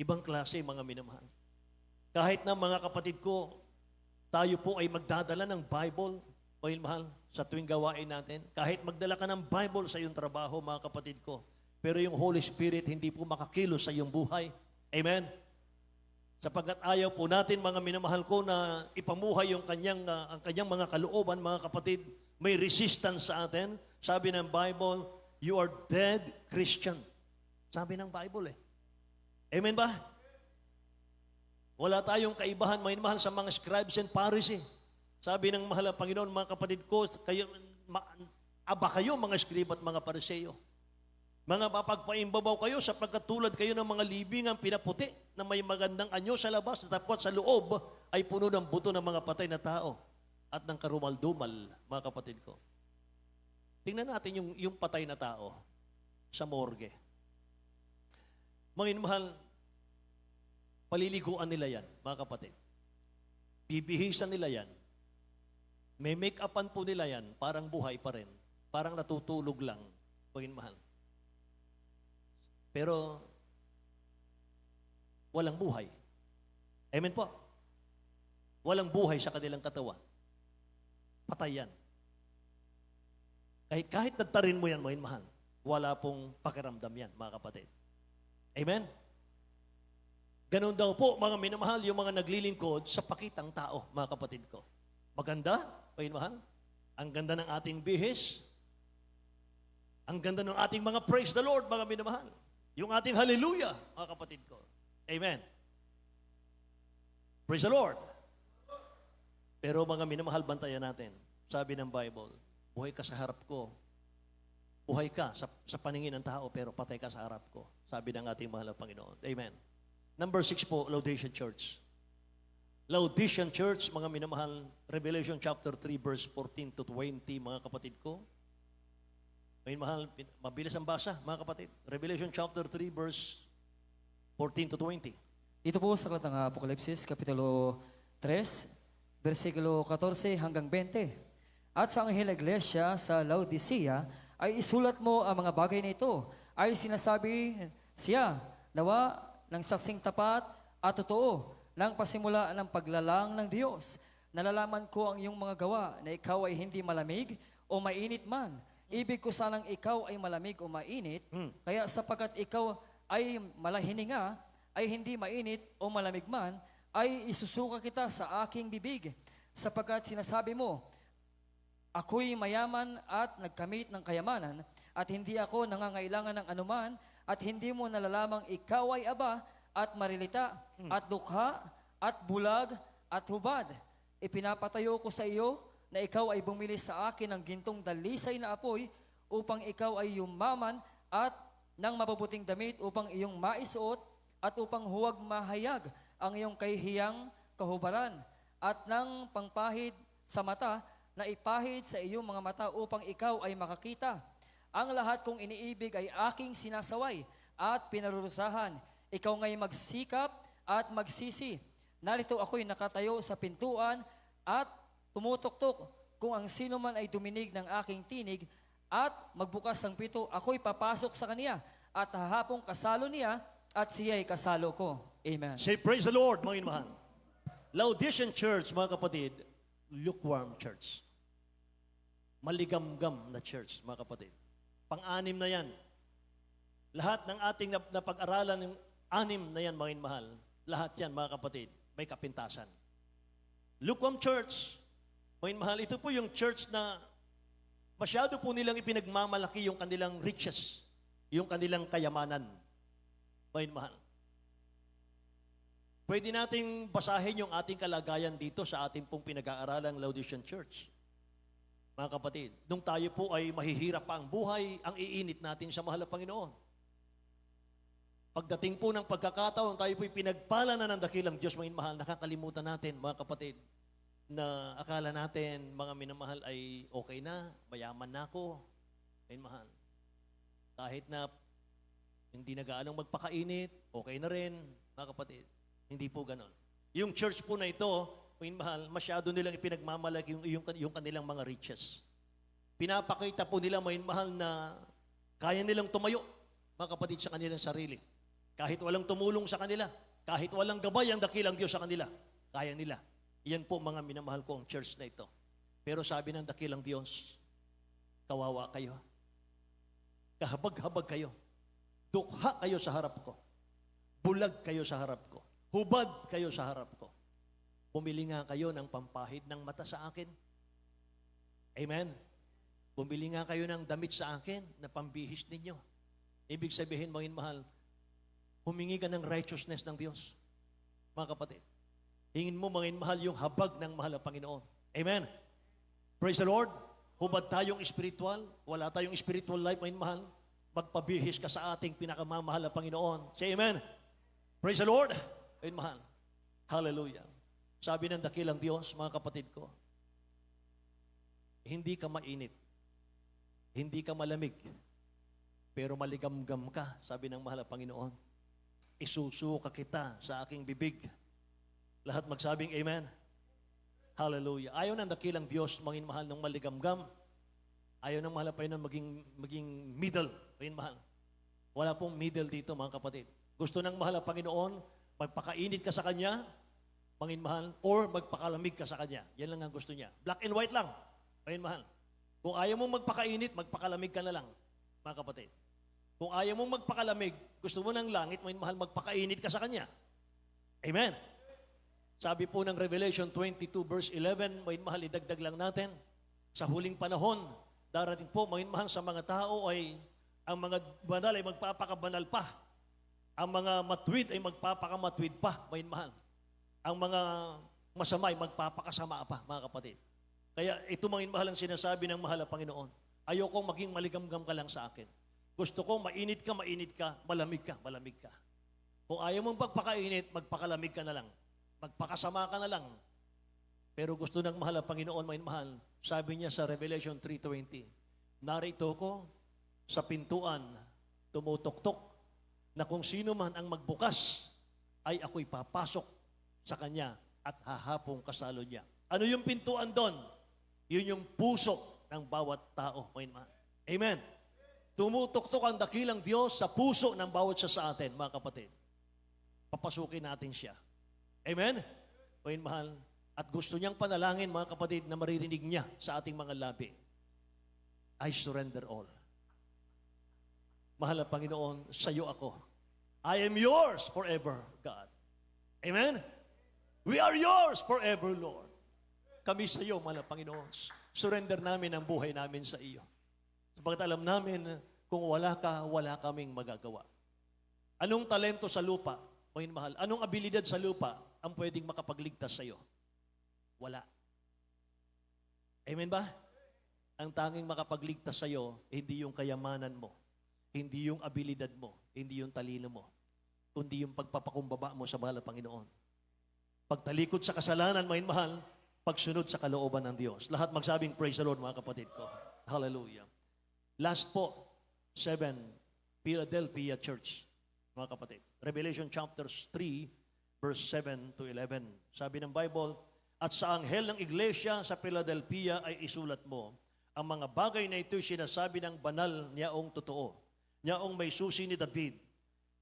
Ibang klase, mga minamahal. Kahit na mga kapatid ko, tayo po ay magdadala ng Bible, mga mahal, sa tuwing gawain natin. Kahit magdala ka ng Bible sa iyong trabaho, mga kapatid ko, pero yung Holy Spirit hindi po makakilos sa iyong buhay. Amen? Sapagkat ayaw po natin, mga minamahal ko, na ipamuhay yung ang kanyang mga kalooban, mga kapatid, may resistance sa atin. Sabi ng Bible, you are dead Christian. Sabi ng Bible eh. Amen ba? Wala tayong kaibahan, mga mahal, sa mga scribes and Pharisees. Sabi ng mahal na Panginoon, mga kapatid ko, aba kayo, mga scribe at mga Pariseo. Mga mapagpaimbabaw kayo sapagkat tulad kayo ng mga libingang pinaputi na may magandang anyo sa labas, tapos sa loob ay puno ng buto ng mga patay na tao at ng karumal-dumal, mga kapatid ko. Tingnan natin yung patay na tao sa morgue. Mga mahal, paliliguan nila yan, mga kapatid. Bibihisan nila yan. May make-upan po nila yan, parang buhay pa rin. Parang natutulog lang, mga mahal. Pero, walang buhay. Amen po. Walang buhay sa kanilang katawan. Patay yan. Kahit nagtarin mo yan, mga mahal, wala pong pakiramdam yan, mga kapatid. Amen? Ganun daw po, mga minamahal, yung mga naglilingkod sa pakitang tao, mga kapatid ko. Maganda, mga minamahal. Ang ganda ng ating bihis. Ang ganda ng ating mga praise the Lord, mga minamahal. Yung ating hallelujah, mga kapatid ko. Amen. Praise the Lord. Pero mga minamahal, bantayan natin. Sabi ng Bible, buhay ka sa harap ko. Buhay ka sa paningin ng tao, pero patay ka sa harap ko. Sabi ng ating mahal na Panginoon. Amen. Number 6 po, Laodicean Church. Laodicean Church, mga minamahal, Revelation chapter 3, verse 14 to 20, mga kapatid ko. Mga mahal, mabilis ang basa, mga kapatid. Revelation chapter 3, verse 14 to 20. Ito po sa aklat ng Apokalipsis, Kapitulo 3, versikulo 14 hanggang 20. At sa anghel na iglesia sa Laodicea, ay isulat mo ang mga bagay na ito. Ay sinasabi siya, nawa ng saksing tapat at totoo, ng pasimula ng paglalang ng Diyos. Nalalaman ko ang iyong mga gawa, na ikaw ay hindi malamig o mainit man. Ibig ko sanang ikaw ay malamig o mainit, kaya sapagkat ikaw ay malahininga, ay hindi mainit o malamig man, ay isusuka kita sa aking bibig. Sapagkat sinasabi mo, ako'y mayaman at nagkamit ng kayamanan, at hindi ako nangangailangan ng anuman, at hindi mo nalalamang ikaw ay aba, at marilita, at dukha, at bulag, at hubad. Ipinapatayo ko sa iyo na ikaw ay bumili sa akin ng gintong dalisay na apoy upang ikaw ay yumaman at ng mabubuting damit upang iyong maisuot at upang huwag mahayag ang iyong kahihiyang kahubaran at ng pangpahid sa mata na ipahid sa iyong mga mata upang ikaw ay makakita. Ang lahat kong iniibig ay aking sinasaway at pinarurusahan. Ikaw ngay magsikap at magsisi. Narito ako'y nakatayo sa pintuan at tumutok-tok. Kung ang sino man ay duminig ng aking tinig at magbukas ng pito, ako'y papasok sa kaniya at hahapong kasalo niya at siya'y kasalo ko. Amen. Say, praise the Lord, mga inmahan. Laodicean Church, mga kapatid, lukewarm church. Maligamgam na church, mga kapatid. Pang-anim na yan. Lahat ng ating napag-aralan, yung anim na yan, mga inmahal, lahat yan, mga kapatid, may kapintasan. Lukewarm church, mga inmahal, ito po yung church na masyado po nilang ipinagmamalaki yung kanilang riches, yung kanilang kayamanan. Mga inmahal. Pwede nating basahin yung ating kalagayan dito sa ating pong pinag-aaralang Laodicean Church. Mga kapatid, nung tayo po ay mahihirap pa ang buhay, ang iinit natin sa mahal na Panginoon. Pagdating po ng pagkakataon, tayo po'y pinagpala na ng dakilang Diyos, mga mahal, nakakalimutan natin, mga kapatid, na akala natin, mga minamahal, ay okay na, mayaman na ako, mga mahal. Kahit na hindi na gaanong magpakainit, okay na rin, mga kapatid. Hindi po ganon. Yung church po na ito, mga mahal, masyado nilang ipinagmamalaki yung kanilang mga riches. Pinapakita po nila, mga mahal, na kaya nilang tumayo, mga kapatid, sa kanilang sarili. Kahit walang tumulong sa kanila, kahit walang gabay ang dakilang Diyos sa kanila, kaya nila. Yan po mga minamahal ko ang church na ito. Pero sabi ng dakilang Diyos, kawawa kayo. Kahabag-habag kayo. Dukha kayo sa harap ko. Bulag kayo sa harap ko. Hubad kayo sa harap ko. Bumili nga kayo ng pampahid ng mata sa akin. Amen. Bumili nga kayo ng damit sa akin na pambihis ninyo. Ibig sabihin, mga mahal, humingi ka ng righteousness ng Diyos. Mga kapatid, hingin mo, mga mahal, yung habag ng mahal na Panginoon. Amen. Praise the Lord. Hubad tayong spiritual. Wala tayong spiritual life, mga mahal. Magpabihis ka sa ating pinakamamahal na Panginoon. Say amen. Praise the Lord. Mga mahal. Hallelujah. Sabi ng dakilang Diyos, mga kapatid ko, hindi ka mainit. Hindi ka malamig. Pero maligamgam ka, sabi ng mahal na Panginoon. Isusuka kita sa aking bibig. Lahat magsabing amen. Hallelujah. Ayaw ng dakilang Diyos maging mahal ng maligamgam. Ayaw ng mahal na Panginoon maging middle. Maging mahal. Wala pong middle dito, mga kapatid. Gusto ng mahal na Panginoon, magpakainit ka sa Kanya, maging mahal, or magpakalamig ka sa Kanya. Yan lang ang gusto niya. Black and white lang. Maging mahal. Kung ayaw mong magpakainit, magpakalamig ka na lang, mga kapatid. Kung ayaw mong magpakalamig, gusto mo ng langit, maging mahal, magpakainit ka sa Kanya. Amen. Sabi po ng Revelation 22 verse 11, maging mahal, idagdag lang natin, sa huling panahon, darating po, maging mahal, sa mga tao ay, ang mga banal ay magpapakabanal pa. Ang mga matwid ay magpapakamatwid pa, maging mahal. Ang mga masama ay magpapakasama pa, mga kapatid. Kaya ito, maging mahal, ang sinasabi ng mahal na Panginoon. Ayokong maging maligamgam ka lang sa akin. Gusto ko mainit ka, malamig ka, malamig ka. Kung ayaw mong magpakainit, magpakalamig ka na lang. Magpakasama ka na lang. Pero gusto ng mahal na Panginoon, maging mahal, sabi niya sa Revelation 3:20, narito ko sa pintuan, tumutok-tok, na kung sino man ang magbukas, ay ako'y papasok sa kanya at hahapong kasalo niya. Ano yung pintuan doon? Yun yung puso ng bawat tao. Amen. Tumutok-tok ang dakilang Diyos sa puso ng bawat siya sa atin, mga kapatid. Papasukin natin siya. Amen? Amen, mahal. At gusto niyang panalangin, mga kapatid, na maririnig niya sa ating mga labi. I surrender all. Mahal na Panginoon, sa iyo ako. I am yours forever, God. Amen? We are yours forever, Lord. Kami sa iyo, mahal na Panginoon. Surrender namin ang buhay namin sa iyo. Sapagat alam namin, kung wala ka, wala kaming magagawa. Anong talento sa lupa, Panginoon mahal? Anong abilidad sa lupa ang pwedeng makapagligtas sa iyo? Wala. Amen ba? Ang tanging makapagligtas sa iyo, hindi yung kayamanan mo, hindi yung abilidad mo, hindi yung talino mo, kundi yung pagpapakumbaba mo sa mahal na Panginoon. Pagtalikod sa kasalanan, Panginoon mahal, pagsunod sa kalooban ng Diyos. Lahat magsabing praise the Lord, mga kapatid ko. Hallelujah. Last po, 7, Philadelphia Church, mga kapatid. Revelation chapters 3, verse 7 to 11. Sabi ng Bible, at sa anghel ng iglesia sa Philadelphia ay isulat mo, ang mga bagay na ito'y sinasabi ng banal niyaong totoo, niyaong may susi ni David,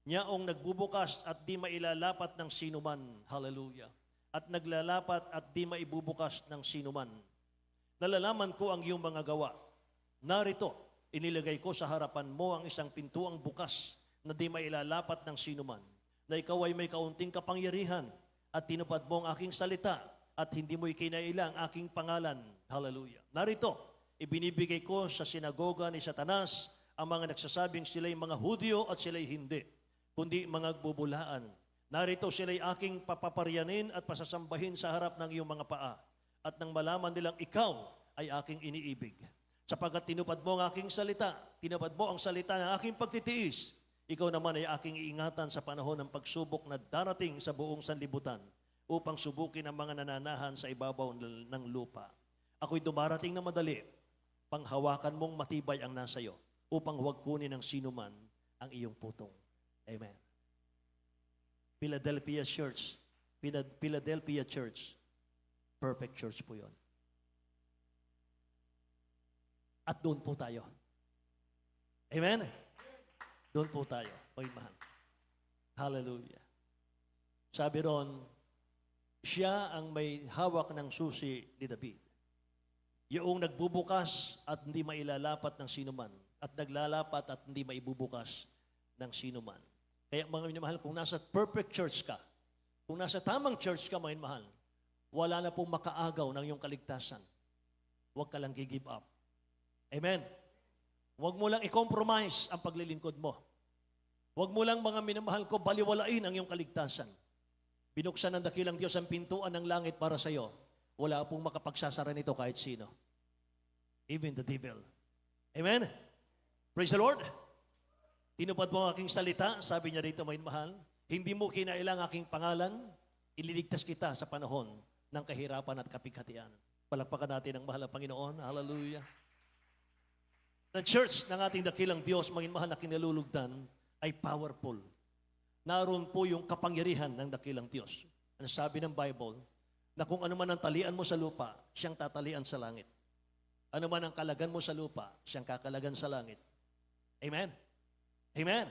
niyaong nagbubukas at di mailalapat ng sinuman. Hallelujah. At naglalapat at di maibubukas ng sinuman. Nalalaman ko ang iyong mga gawa. Narito, inilagay ko sa harapan mo ang isang pintuang bukas na di mailalapat ng sinuman, na ikaw ay may kaunting kapangyarihan at tinupad mo ang aking salita at hindi mo ikinailang aking pangalan. Hallelujah. Narito, ibinibigay ko sa sinagoga ni Satanas ang mga nagsasabing sila'y mga Hudyo at sila'y hindi, kundi mga bubulaan. Narito sila'y aking papaparyanin at pasasambahin sa harap ng iyong mga paa at nang malaman nilang ikaw ay aking iniibig. Sapagkat tinupad mo ang aking salita, tinupad mo ang salita ng aking pagtitiis, ikaw naman ay aking iingatan sa panahon ng pagsubok na darating sa buong sanlibutan upang subukin ang mga nananahan sa ibabaw ng lupa. Ako'y dumarating na madali, panghawakan mong matibay ang nasa iyo upang huwag kunin ng sinuman ang iyong putong. Amen. Philadelphia Church, Philadelphia Church, perfect church po yon. At doon po tayo. Amen? Doon po tayo, mga mahal. Hallelujah. Sabi ron, siya ang may hawak ng susi ni David. Yung nagbubukas at hindi mailalapat ng sinuman, at naglalapat at hindi maibubukas ng sinuman. Kaya mga minamahal, kung nasa perfect church ka, kung nasa tamang church ka, mga minamahal, wala na pong makaagaw ng iyong kaligtasan. Huwag ka lang give up. Amen? Huwag mo lang i-compromise ang paglilingkod mo. Huwag mo lang, mga minamahal ko, baliwalain ang iyong kaligtasan. Binuksan ng dakilang Diyos ang pintuan ng langit para sa iyo. Wala pong makapagsasara nito kahit sino. Even the devil. Amen? Praise the Lord. Tinupad mo ang aking salita, sabi niya rito, may mahal, hindi mo kinailang aking pangalan, ililigtas kita sa panahon ng kahirapan at kapighatian. Palakpakan natin ang mahal na Panginoon. Hallelujah. The church ng ating dakilang Diyos, mga mahal na kinalulugdan, ay powerful. Naroon po yung kapangyarihan ng dakilang Diyos. Ang sabi ng Bible, na kung ano man ang talian mo sa lupa, siyang tatalian sa langit. Ano man ang kalagan mo sa lupa, siyang kakalagan sa langit. Amen? Amen?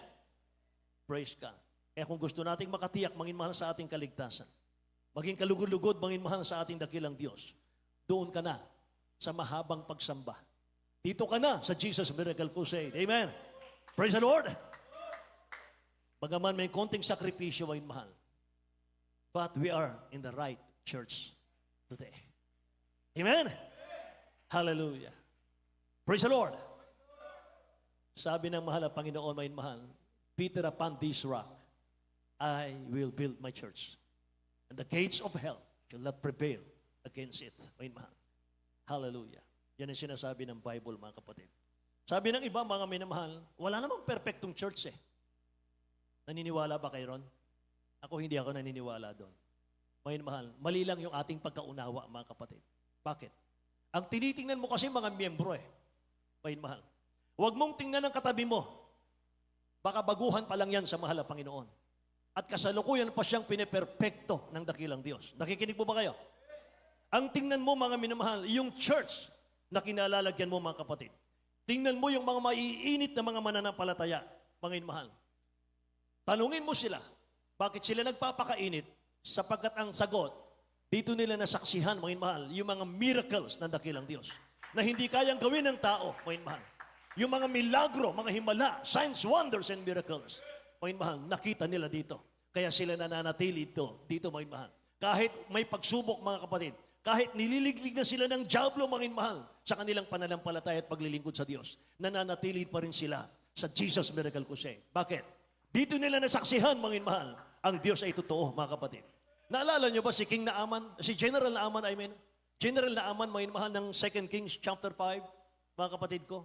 Praise God. Kaya kung gusto nating makatiyak, mangin mahal sa ating kaligtasan, maging kalugod-lugod, mangin mahal sa ating dakilang Diyos, doon ka na sa mahabang pagsamba. Dito ka na sa Jesus Miracle Crusade. Amen? Praise the Lord! Bagaman may konting sakripisyo, mangin mahal, but we are in the right church today. Amen? Hallelujah. Praise the Lord. Sabi ng mahal na Panginoon, may mahal, Peter, upon this rock, I will build my church. And the gates of hell shall not prevail against it. May mahal. Hallelujah. Yan ang sinasabi ng Bible, mga kapatid. Sabi ng iba, mga minamahal, wala namang perfectong church eh. Naniniwala ba kayo ron? Ako hindi ako naniniwala doon. May mahal, mali lang yung ating pagkaunawa, mga kapatid. Bakit? Ang tinitingnan mo kasi mga miyembro eh. May mahal. Huwag mong tingnan ang katabi mo. Baka baguhan pa lang yan sa mahal na Panginoon. At kasalukuyan pa siyang piniperpekto ng dakilang Diyos. Nakikinig po ba kayo? Ang tingnan mo, mga minamahal, yung church na kinalalagyan mo, mga kapatid. Tingnan mo yung mga maiinit na mga mananampalataya, mga minamahal. Tanungin mo sila, bakit sila nagpapakainit? Sapagkat ang sagot, dito nila nasaksihan, mga minamahal, yung mga miracles ng dakilang Diyos na hindi kayang gawin ng tao, mga minamahal. Yung mga milagro, mga himala, signs, wonders, and miracles, mga minamahal, nakita nila dito. Kaya sila nananatili dito, mga minamahal. Kahit may pagsubok, mga kapatid, kahit nililiglig na sila ng diablo, mga minamahal, sa kanilang pananampalataya at paglilingkod sa Diyos, nananatili pa rin sila sa Jesus Miracle Crusade. Bakit? Dito nila nasaksihan, mga minamahal, ang Diyos ay totoo, mga kapatid. Naalala nyo ba si King Naaman, si General Naaman, General Naaman, mga minamahal ng 2 Kings chapter 5, mga kapatid ko.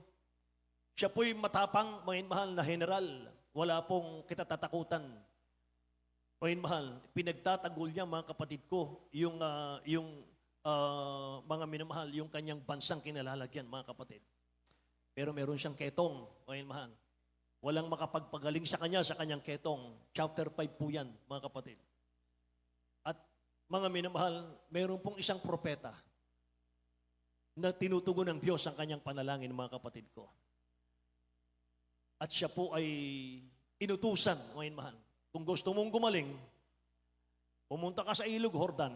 Siya po'y matapang, mga minamahal na general. Wala pong kitatakutan. Mga minamahal, pinagtatanggol niya, mga kapatid ko, yung mga minamahal, yung kanyang bansang kinalalagyan, mga kapatid. Pero meron siyang ketong, mga minamahal. Walang makapagpagaling sa kanya sa kanyang ketong. Chapter 5 po yan, mga kapatid. At mga minamahal, meron pong isang propeta na tinutugon ng Diyos ang kanyang panalangin, mga kapatid ko. At siya po ay inutusan, mga minamahal. Kung gusto mong gumaling, pumunta ka sa Ilog Jordan,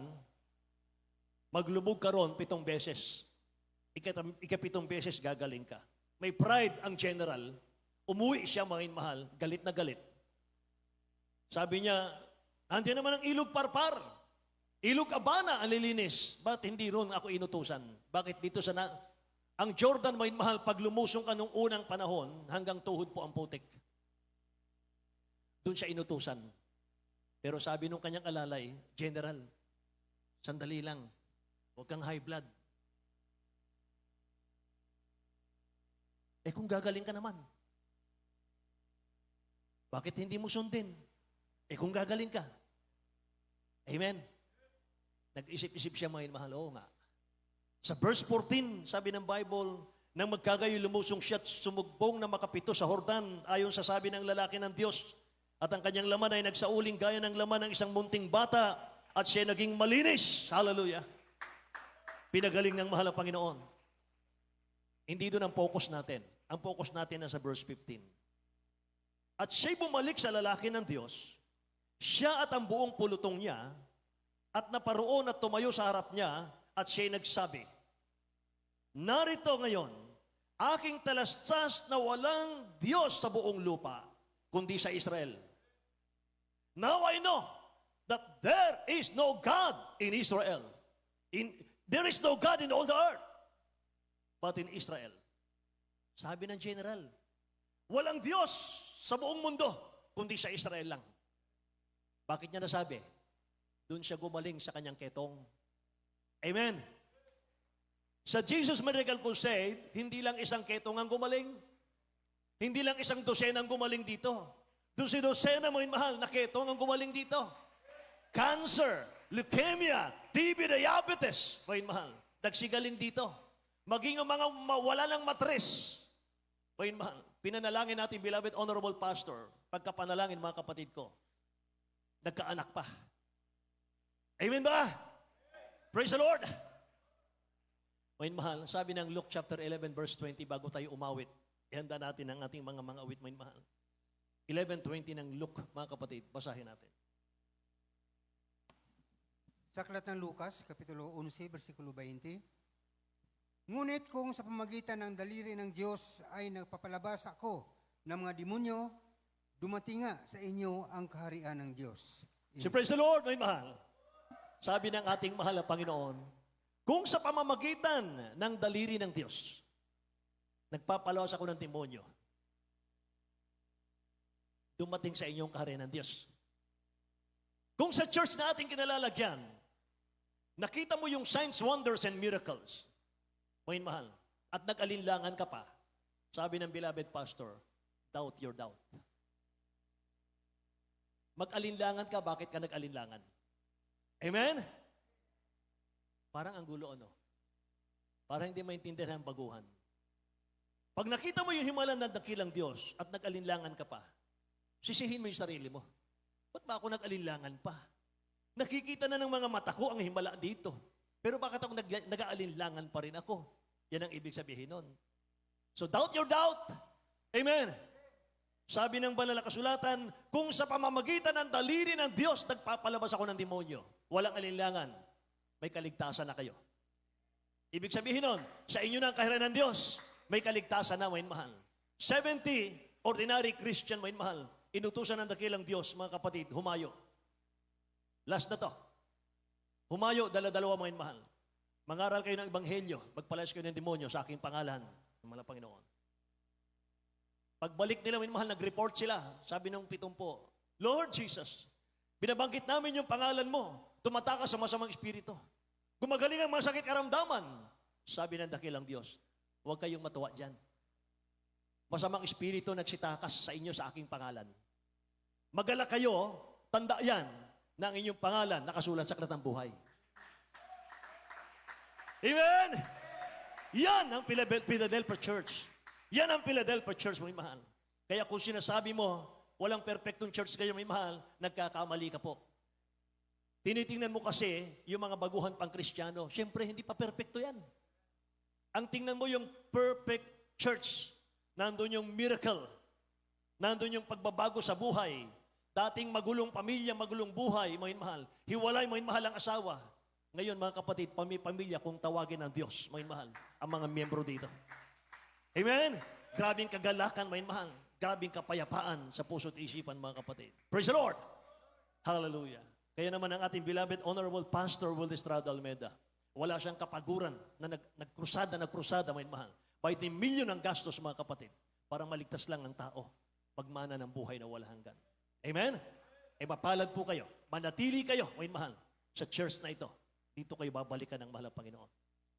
maglubog ka ron 7 beses. Ika-7 beses gagaling ka. May pride ang general. Umuwi siya, mga minamahal, galit na galit. Sabi niya, nandiyan naman ang Ilog Parpar. Ilog Abana ang lilinis. Ba't hindi ron ako inutusan? Bakit dito sa ang Jordan, mga minamahal, pag lumusong ka nung unang panahon, hanggang tuhod po ang putik. Doon siya inutusan. Pero sabi nung kanyang alalay, General, sandali lang. Huwag kang high blood. Kung gagaling ka naman, bakit hindi mo sundin? Kung gagaling ka. Amen? Nag-isip-isip siya, mga minamahal, oo nga. Sa verse 14, sabi ng Bible, nang magkagayo lumusong siya at sumugbong na makapito sa Jordan, ayon sa sabi ng lalaki ng Diyos, at ang kanyang laman ay nagsauling gaya ng laman ng isang munting bata, at siya naging malinis. Hallelujah. Pinagaling ng mahal na Panginoon. Hindi doon ang focus natin. Ang focus natin nasa verse 15. At siya'y bumalik sa lalaki ng Diyos, siya at ang buong pulutong niya, at naparoon at tumayo sa harap niya, at siya'y nagsabi, narito ngayon, aking talastas na walang Diyos sa buong lupa, kundi sa Israel. Now I know that there is no God in Israel. There is no God in all the earth, but in Israel. Sabi ng general, walang Diyos sa buong mundo, kundi sa Israel lang. Bakit niya nasabi? Doon siya gumaling sa kanyang ketong. Amen. Sa Jesus Miracle Crusade, hindi lang isang ketong ang gumaling. Hindi lang isang dosena ang gumaling dito. Doon si dosena, mga mahal, na ketong ang gumaling dito. Cancer, leukemia, TB, diabetes, mga mahal, nagsigaling dito. Maging ang mga mawala ng matres. Mga mahal, pinanalangin natin, beloved honorable pastor, pagkapanalangin mga kapatid ko, nagkaanak pa. Amen ba? Praise the Lord! Mga mahal, sabi ng Luke chapter 11 verse 20, bago tayo umawit, ihanda natin ang ating mga awit, mga mahal. 11:20 ng Luke, mga kapatid, basahin natin. Sa aklat ng Lucas, Kapitulo 11, versikulo 20, ngunit kung sa pamagitan ng daliri ng Diyos ay nagpapalabas ako ng mga demonyo, dumating nga sa inyo ang kaharian ng Diyos. Si praise the Lord, mga mahal. Sabi ng ating mahal na Panginoon, kung sa pamamagitan ng daliri ng Diyos, nagpapalawas ako ng demonyo, dumating sa inyong kaharian ng Diyos. Kung sa church na ating kinalalagyan, nakita mo yung signs, wonders, and miracles, mga mahal, at nag-alinlangan ka pa, sabi ng beloved pastor, doubt your doubt. Mag-alinlangan ka, bakit ka nag-alinlangan? Amen? Parang ang gulo, ano? Parang hindi maintindihan ang baguhan. Pag nakita mo yung himala ng dakilang Diyos at nag-alinlangan ka pa, sisihin mo yung sarili mo. Ba't ba ako nag-alinlangan pa? Nakikita na ng mga mata ko ang himala dito. Pero bakit ako nag-aalinlangan pa rin ako? Yan ang ibig sabihin nun. So doubt your doubt. Amen. Sabi ng banal na kasulatan, kung sa pamamagitan ng daliri ng Diyos, nagpapalabas ako ng demonyo, walang alinlangan, may kaligtasan na kayo. Ibig sabihin nun, sa inyo na ang kaharian ng Diyos, may kaligtasan na, mga mahal. 70 ordinary Christian, mga mahal, inutusan ng dakilang Diyos, mga kapatid, humayo. Last na to. Humayo, dala-dalawa, mga mahal. Mangaral kayo ng Ebanghelyo, magpalayas kayo ng demonyo sa aking pangalan, ng mga Panginoon. Pagbalik nila, mga mahal, nag-report sila. Sabi ng 70, Lord Jesus, binabanggit namin yung pangalan mo, tumatakas sa masamang espiritu. Gumagaling ang mga sakit karamdaman. Sabi ng dakilang Diyos, huwag kayong matuwa dyan. Masamang espiritu nagsitakas sa inyo sa aking pangalan. Magala kayo, tanda yan, na ang inyong pangalan nakasulat sa aklat ng buhay. Amen! Yan ang Philadelphia Church. Yan ang Philadelphia Church, mga mahal. Kaya kung sinasabi mo, walang perfectong church kayo, mga mahal, nagkakamali ka po. Tinitingnan mo kasi yung mga baguhan pang Kristiyano, syempre hindi pa perfecto yan. Ang tingnan mo yung perfect church, nandun yung miracle, nandun yung pagbabago sa buhay, dating magulong pamilya, magulong buhay, mga mahal, hiwalay, mga mahal ang asawa. Ngayon, mga kapatid, pamilya kung tawagin ng Diyos, mga mahal, ang mga miyembro dito. Amen? Grabing kagalakan, mga mahal. Grabing kapayapaan sa puso't isipan, mga kapatid. Praise the Lord! Hallelujah! Kaya naman ang ating beloved Honorable Pastor Will Estrada Almeida, wala siyang kapaguran na nagkrusada, mga mahal. Baiting milyon ang gastos, mga kapatid, para maligtas lang ang tao, pagmana ng buhay na wala hanggan. Amen? E mapalad po kayo, manatili kayo, mga mahal, sa church na ito. Dito kayo babalikan ng mahal ng Panginoon.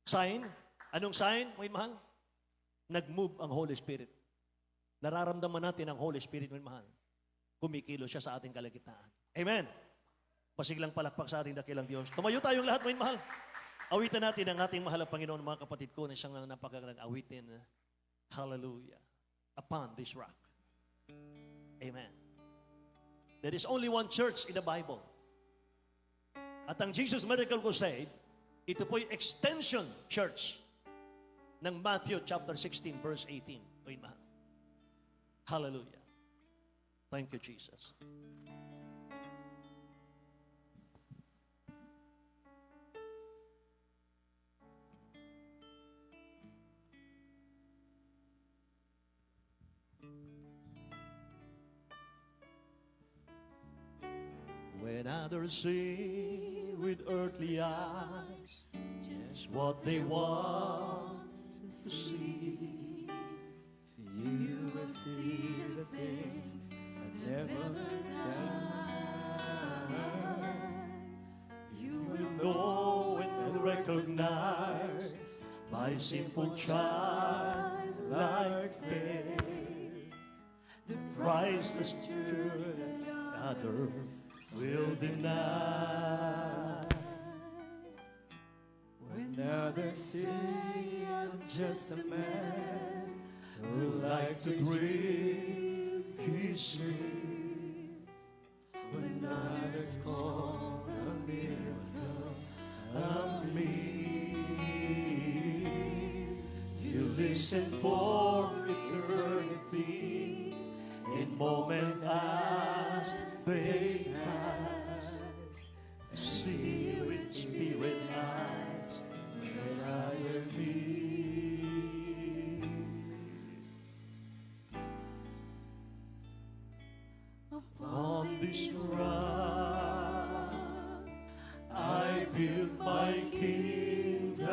Sign? Anong sign, mga mahal? Nag-move ang Holy Spirit. Nararamdaman natin ang Holy Spirit, mga mahal. Kumikilo siya sa ating kalagitnaan. Amen? Pasiglang palakpak sa ating dakilang Diyos. Tumayo tayong lahat, mga mahal. Awitan natin ang ating mahal na Panginoon, mga kapatid ko, na siyang napakagandang awitin. Hallelujah. Upon this rock. Amen. There is only one church in the Bible. At ang Jesus Miracle Crusade, ito po'y extension church ng Matthew chapter 16 verse 18. Tuwin mahal. Hallelujah. Thank you, Jesus. When others see with earthly eyes just what they want to see, You will see the things that never die. you will know and recognize by simple childlike faith the priceless truth that others will deny. When others see I'm just a man Who like to breathe his dreams. when others call a miracle of me. You listen for eternity in moments as they pass. See with spirit eyes when others meet. On this rock I build my kingdom,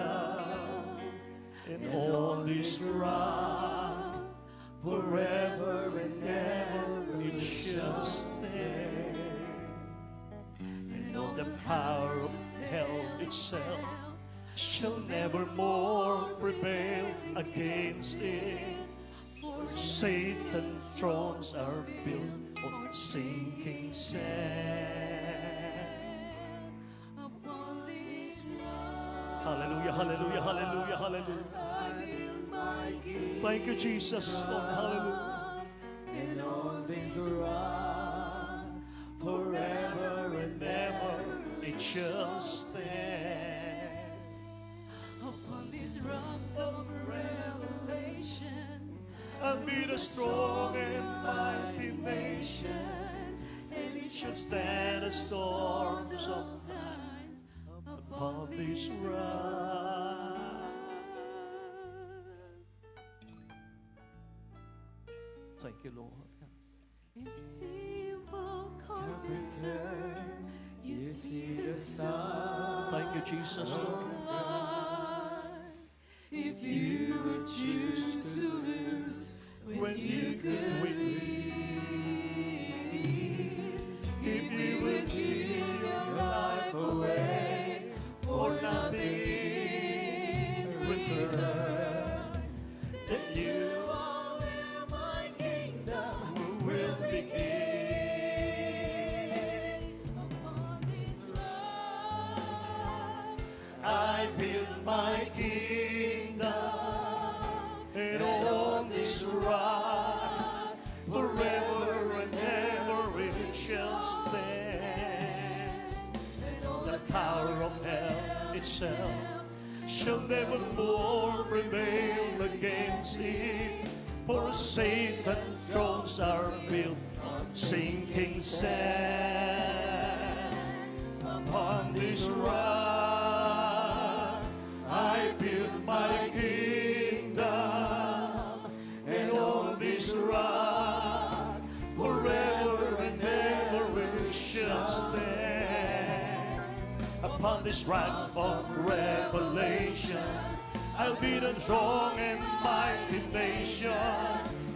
and on this rock forever and ever it shall stand. And all the power of hell itself shall never more prevail against it. For Satan's thrones are built on sinking sand. Hallelujah, hallelujah, hallelujah, hallelujah. Thank you, Jesus. Lord, hallelujah. and on this rock Forever and ever it shall stand. upon this rock of revelation. I'll be the strong and mighty nation, and it shall stand the storms of Times upon this rock. Thank you, Lord. simple Carpenter, you see the sun. thank you, Jesus. If you would choose to lose When you could win, if you would give your life away for nothing in return, then you all in my kingdom will begin. upon this rock, I build my kingdom, and on this rock forever and ever it shall stand. And all the power of hell itself shall never more prevail against it. For Satan's thrones are built on sinking sand. Upon this rock I build my kingdom, and on this rock forever and ever it shall stand. Upon this rock of revelation I'll be the strong and mighty nation,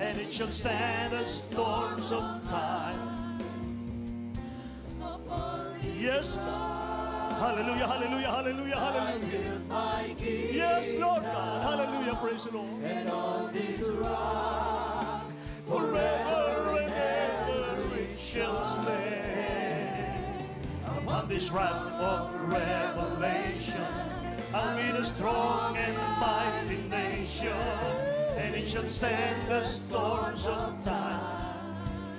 and it shall stand the storms of time. Yes, God. Hallelujah, hallelujah, hallelujah, hallelujah. Yes, Lord God. Hallelujah, praise the Lord. and on this rock, Forever and ever it shall stand. Upon this rock of revelation I'll be the strong and mighty nation, and it shall stand the storms of time.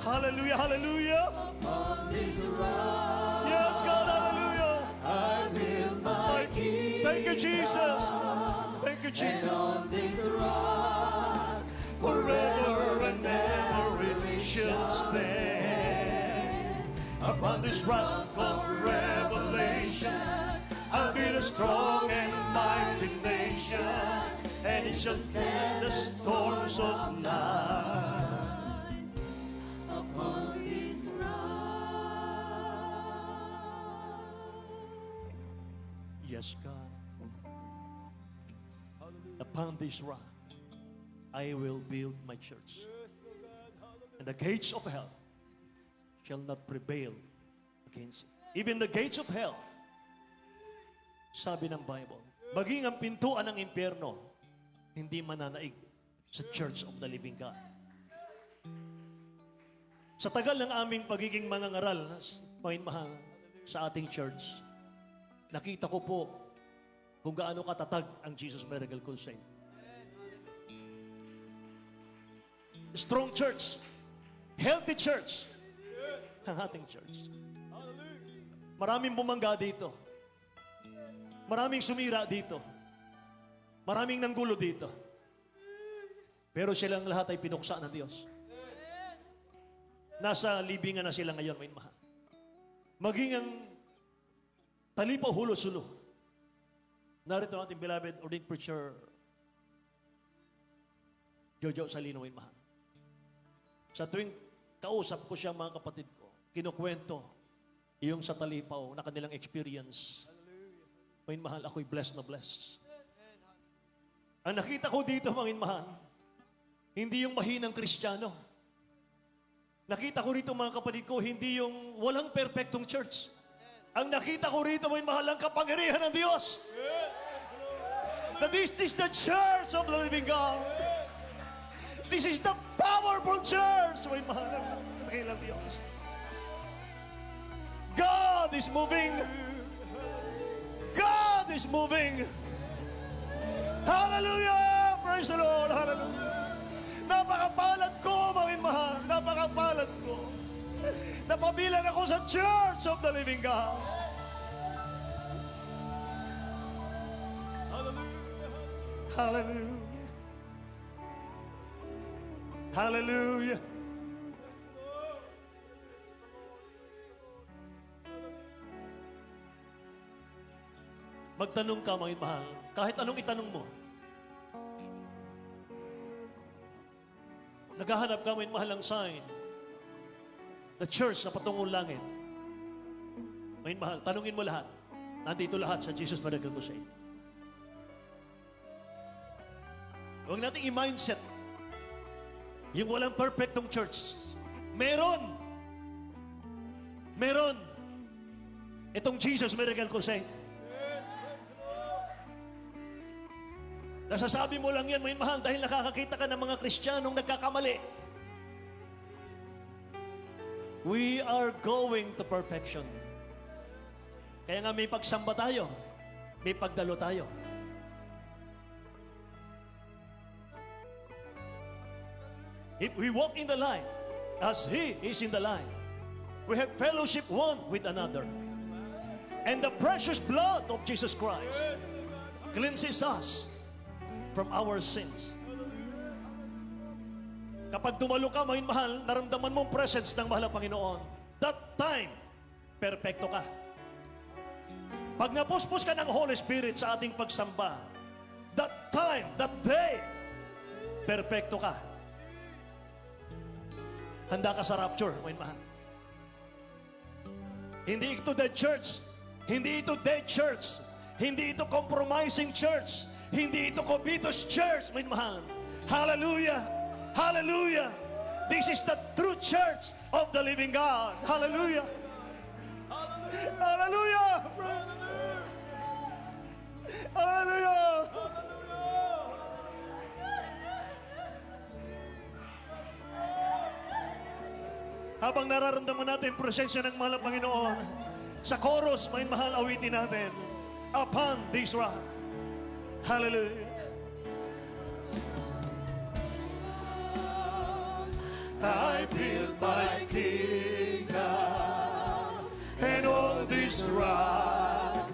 Hallelujah, hallelujah. upon this rock, Yes, God, hallelujah. I build my kingdom. Thank you, Jesus. Thank you, And on this rock, forever and ever it shall stand. Upon this rock of revelation, I'll be the strong and mighty nation, and it shall stand the storms of life. Upon this Yes, God. Upon this rock, I will build my church. And the gates of hell shall not prevail against it. Even the gates of hell, sabi ng Bible, maging ang pintuan ng impyerno, hindi mananaig sa Church of the Living God. Sa tagal ng aming pagiging mangangaral, mahal sa ating church, nakita ko po kung gaano katatag ang Jesus Miracle Crusade. Strong church, healthy church, ang ating church. Maraming bumangga dito. Maraming sumira dito. Maraming nanggulo dito. Pero silang lahat ay pinuksa ng Diyos. Nasa libingan na sila ngayon, may mahal. Maging ang talipaw hulo-sulo. Narito ang ating beloved ordained preacher, Jojo Salino, may mahal. Sa tuwing kausap ko siya, mga kapatid ko, kinukwento yung sa talipaw na kanilang experience. May mahal, ako'y blessed na blessed. Ang nakita ko dito, mga mahal, hindi yung mahinang Kristiyano. Nakita ko rito, mga kapatid ko, hindi yung walang perfectong church. Ang nakita ko rito, may mahal ang kapangyarihan ng Diyos. That this is the church of the living God. This is the powerful church. May mahal ang dakilang Diyos. God is moving. God is moving. Hallelujah! Praise the Lord! Hallelujah! Napakapalad ko, mga mahal. Napakapalad ko. Napabilang ako sa Church of the Living God. Hallelujah. Hallelujah. Magtanong ka, mga mahal. Kahit anong itanong mo. Naghahanap ka, mga mahal, ng sign. The church na patungong langit. Mga mahal, tanungin mo lahat. Nandito lahat sa Jesus Miracle Crusade. Huwag natin i-mindset yung walang perfectong church. Meron. Meron. Itong Jesus Miracle Crusade. Nasasabi mo lang yan, may mahal, dahil nakakakita ka ng mga Kristiyanong nagkakamali. We are going to perfection. Kaya nga may pagsamba tayo. May pagdalo tayo. If we walk in the light, as He is in the light, we have fellowship one with another. And the precious blood of Jesus Christ cleanses us from our sins. Kapag dumalo ka, mga mahal, naramdaman mo ang presence ng mahal na Panginoon. That time, perfecto ka. Pag napuspos ka ng Holy Spirit sa ating pagsamba, that time, that day, perfecto ka. Handa ka sa rapture, mga mahal. Hindi ito dead church. Hindi ito dead church. Hindi ito compromising church. Hindi ito covetous church, mga mahal. Hallelujah! Hallelujah! This is the true church of the living God. Hallelujah! Hallelujah! Hallelujah! Habang nararamdaman natin ang presensya ng mahal na Panginoon, sa chorus, may mahal, awitin natin, Upon this rock. Hallelujah. I build my kingdom, and on this rock,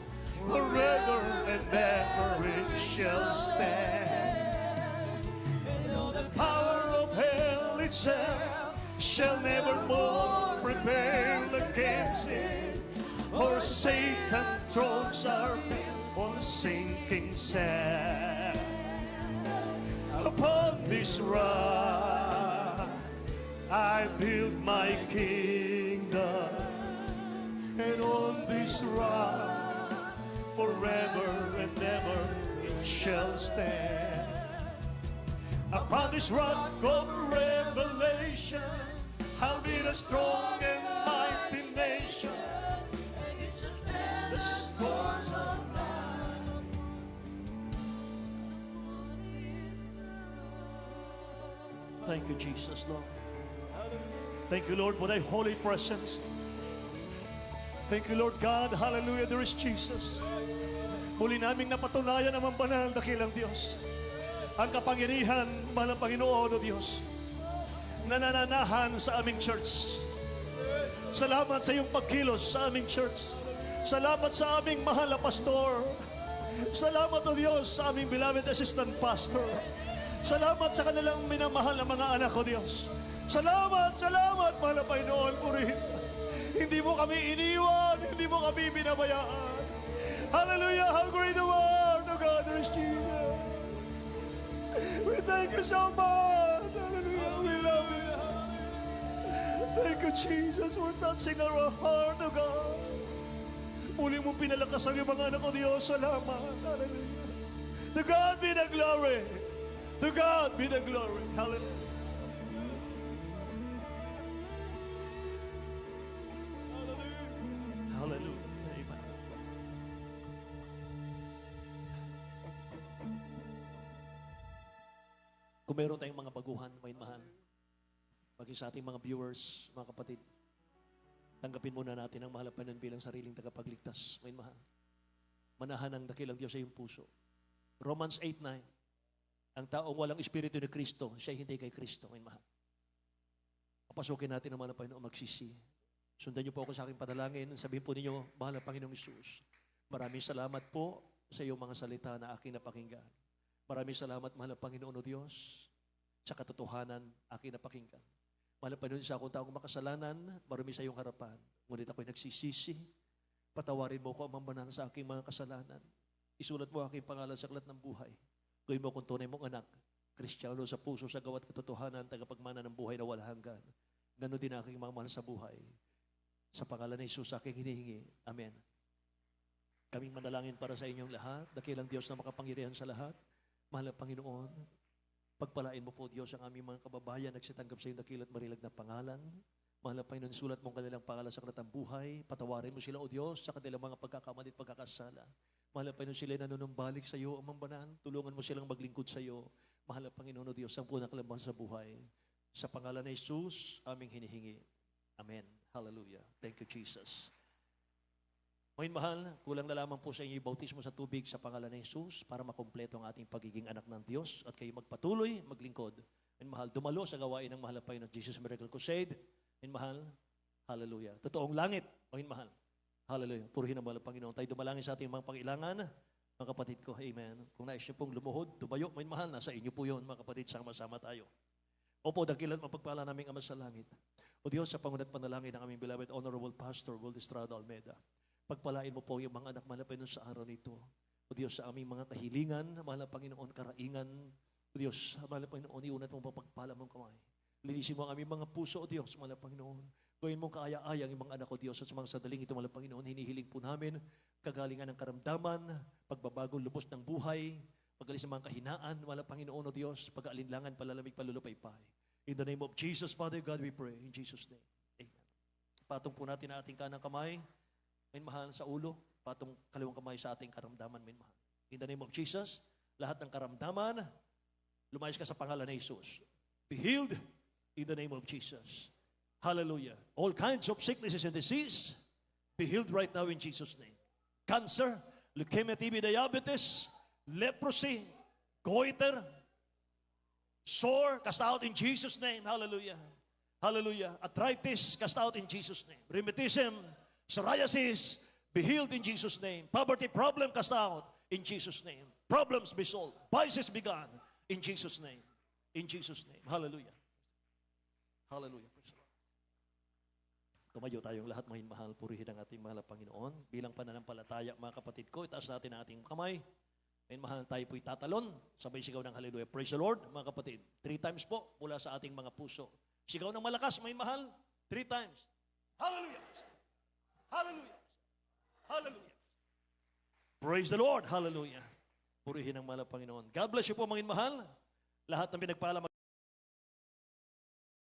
forever and ever it shall stand. shall never more prevail against it. For Satan's thrones are built on sinking sand. Upon this rock I build my kingdom, and on this rock forever and ever it shall stand. Upon this rock of revelation I'll be the strong and mighty nation, and it shall stand the storms of time. Thank you, Jesus, Lord. Thank you, Lord, for thy holy presence. Thank you, Lord God. Hallelujah, there is Jesus. Muli naming napatunayan ang banal na kilang Diyos. Ang kapangyarihan, mahal na Panginoon o Diyos, na nananahan sa aming church. Salamat sa iyong pagkilos sa aming church. Salamat sa aming mahal na pastor. Salamat o Diyos sa aming beloved assistant pastor. Salamat sa kanilang minamahal na mga anak ko, Diyos. Salamat, salamat, mahal na Panginoon, purihin. Hindi mo kami iniwan, hindi mo kami binabayaan. Hallelujah, how great the word of God, there is Jesus. We thank you so much. Hallelujah, we love you. Thank you, Jesus, for touching our heart, O God. Muli mo pinalakas ang iyong mga anak ko, Diyos. Salamat. Hallelujah. To God be the glory. To God be the glory. Hallelujah. Hallelujah. Amen. Kung meron tayong mga baguhan, may mahal, pagi sa ating mga viewers, mga kapatid, tanggapin muna natin ang mahal na Panginoon bilang sariling tagapagligtas. May mahal. Manahan ang dakilang Diyos sa iyong puso. Romans 8:9. Ang taong walang Espiritu ni Kristo, siya hindi kay Kristo. May mahal. Papasukin natin ang mahal na Panginoon magsisi. Sundan niyo po ako sa aking panalangin. Sabihin po ninyo, mahal na Panginoong Isus, maraming salamat po sa iyong mga salita na aking napakinggan. Maraming salamat, mahal na Panginoon o Diyos, sa katotohanan aking napakinggan. Mahal na Panginoon, sa akong taong makasalanan, marami sa iyong harapan. Ngunit ako'y nagsisisi. Patawarin mo ko ang mambanan sa aking mga kasalanan. Isulat mo aking pangalan sa aklat ng buhay. Gawin mo kung tunay mong anak, Kristiyano sa puso, sa gawat katotohanan, tagapagmana ng buhay na walang hanggan. Ganon din aking mga mahal sa buhay. Sa pangalan ni Jesus, aking hinihingi. Amen. Kaming manalangin para sa inyong lahat. Dakilang Diyos na makapangyarihan sa lahat. Mahal na Panginoon, pagpalain mo po, Diyos, ang aming mga kababayan nagsitanggap sa iyong dakilat marilag na pangalan. Mahal na Panginoon, sulat mo ang kanilang pangalan sa aklat ng buhay. Patawarin mo sila, O Diyos, sa kanilang mga pagkakamali at pagkakasala. Mahal na Panginoon, sila nanunumbalik sa iyo, Amang Banal. Tulungan mo silang maglingkod sa iyo. Mahal na Panginoon, O Diyos, ang punang kalaban sa buhay. Sa pangalan ni Jesus, aming hinihingi. Amen. Hallelujah. Thank you, Jesus. Ngayon, mahal, kulang na lamang po sa inyo yung bautismo sa tubig sa pangalan ni Jesus para makumpleto ang ating pagiging anak ng Diyos at kayo magpatuloy, maglingkod. Ngayon, mahal, dumalo sa gawain ng mahal na Panginoon Jesus Miracle Crusade. Ngayon, mahal, hallelujah. Totoong langit. Ngayon, mahal, hallelujah. Purihin ang mahal na Panginoon. Tayo dumalangin sa ating mga pangailangan. Mga kapatid ko, amen. Kung nais niyo pong lumuhod, tumayo, ngayon, mahal, nasa inyo po yun, mga kapatid, sama-sama tayo. Opo, dakilan mapagpala naming Ama sa langit. O Diyos, sa pangunat panalangin ng aming beloved Honorable Pastor Will Estrada Almeida, pagpalain mo po yung mga anak mahal na Panginoon sa araw nito. O Diyos, sa aming mga kahilingan, mahal na Panginoon, karaingan. O Diyos, mahal na Panginoon, iunat mo papagpala mong kamay. Linisin mo ang aming mga puso, O Diyos, mahal na Panginoon. Gawin mong kaaya-ayang yung mga anak, O Diyos, at sa mga sadaling ito, mahal na Panginoon, hinihiling po namin, kagalingan ng karamdaman, pagbabago, lubos ng buhay, pag-alis ng mga kahinaan, mahal na Panginoon, O Diyos, pag-aalinlangan, palalamig, palulupaypay. In the name of Jesus, Father God, we pray. In Jesus' name. Amen. Patong po natin ang ating kanang kamay. May mahal sa ulo. Patong kaliwang kamay sa ating karamdaman. May mahal. In the name of Jesus, lahat ng karamdaman, lumayas ka sa pangalan ni Jesus. Be healed in the name of Jesus. Hallelujah. All kinds of sicknesses and disease, be healed right now in Jesus' name. Cancer, leukemia, TB, diabetes, leprosy, goiter, sore, cast out in Jesus' name. Hallelujah. Hallelujah. Arthritis, cast out in Jesus' name. Rheumatism, psoriasis, be healed in Jesus' name. Poverty problem, cast out in Jesus' name. Problems be solved. Vices be gone in Jesus' name. In Jesus' name. Hallelujah. Hallelujah. Praise the Lord. Tumayo tayong lahat, mahal, purihin ang ating mahal na Panginoon. Bilang pananampalataya, mga kapatid ko, itaas natin ang ating kamay. Mahal, tayo po'y tatalon. Sabay sigaw ng hallelujah. Praise the Lord, mga kapatid. 3 times po mula sa ating mga puso. Sigaw ng malakas, mahal. 3 times. Hallelujah. Hallelujah. Hallelujah. Praise the Lord. Hallelujah. Purihin ang mahal na Panginoon. God bless you po, mga mahal. Lahat ng pinagpala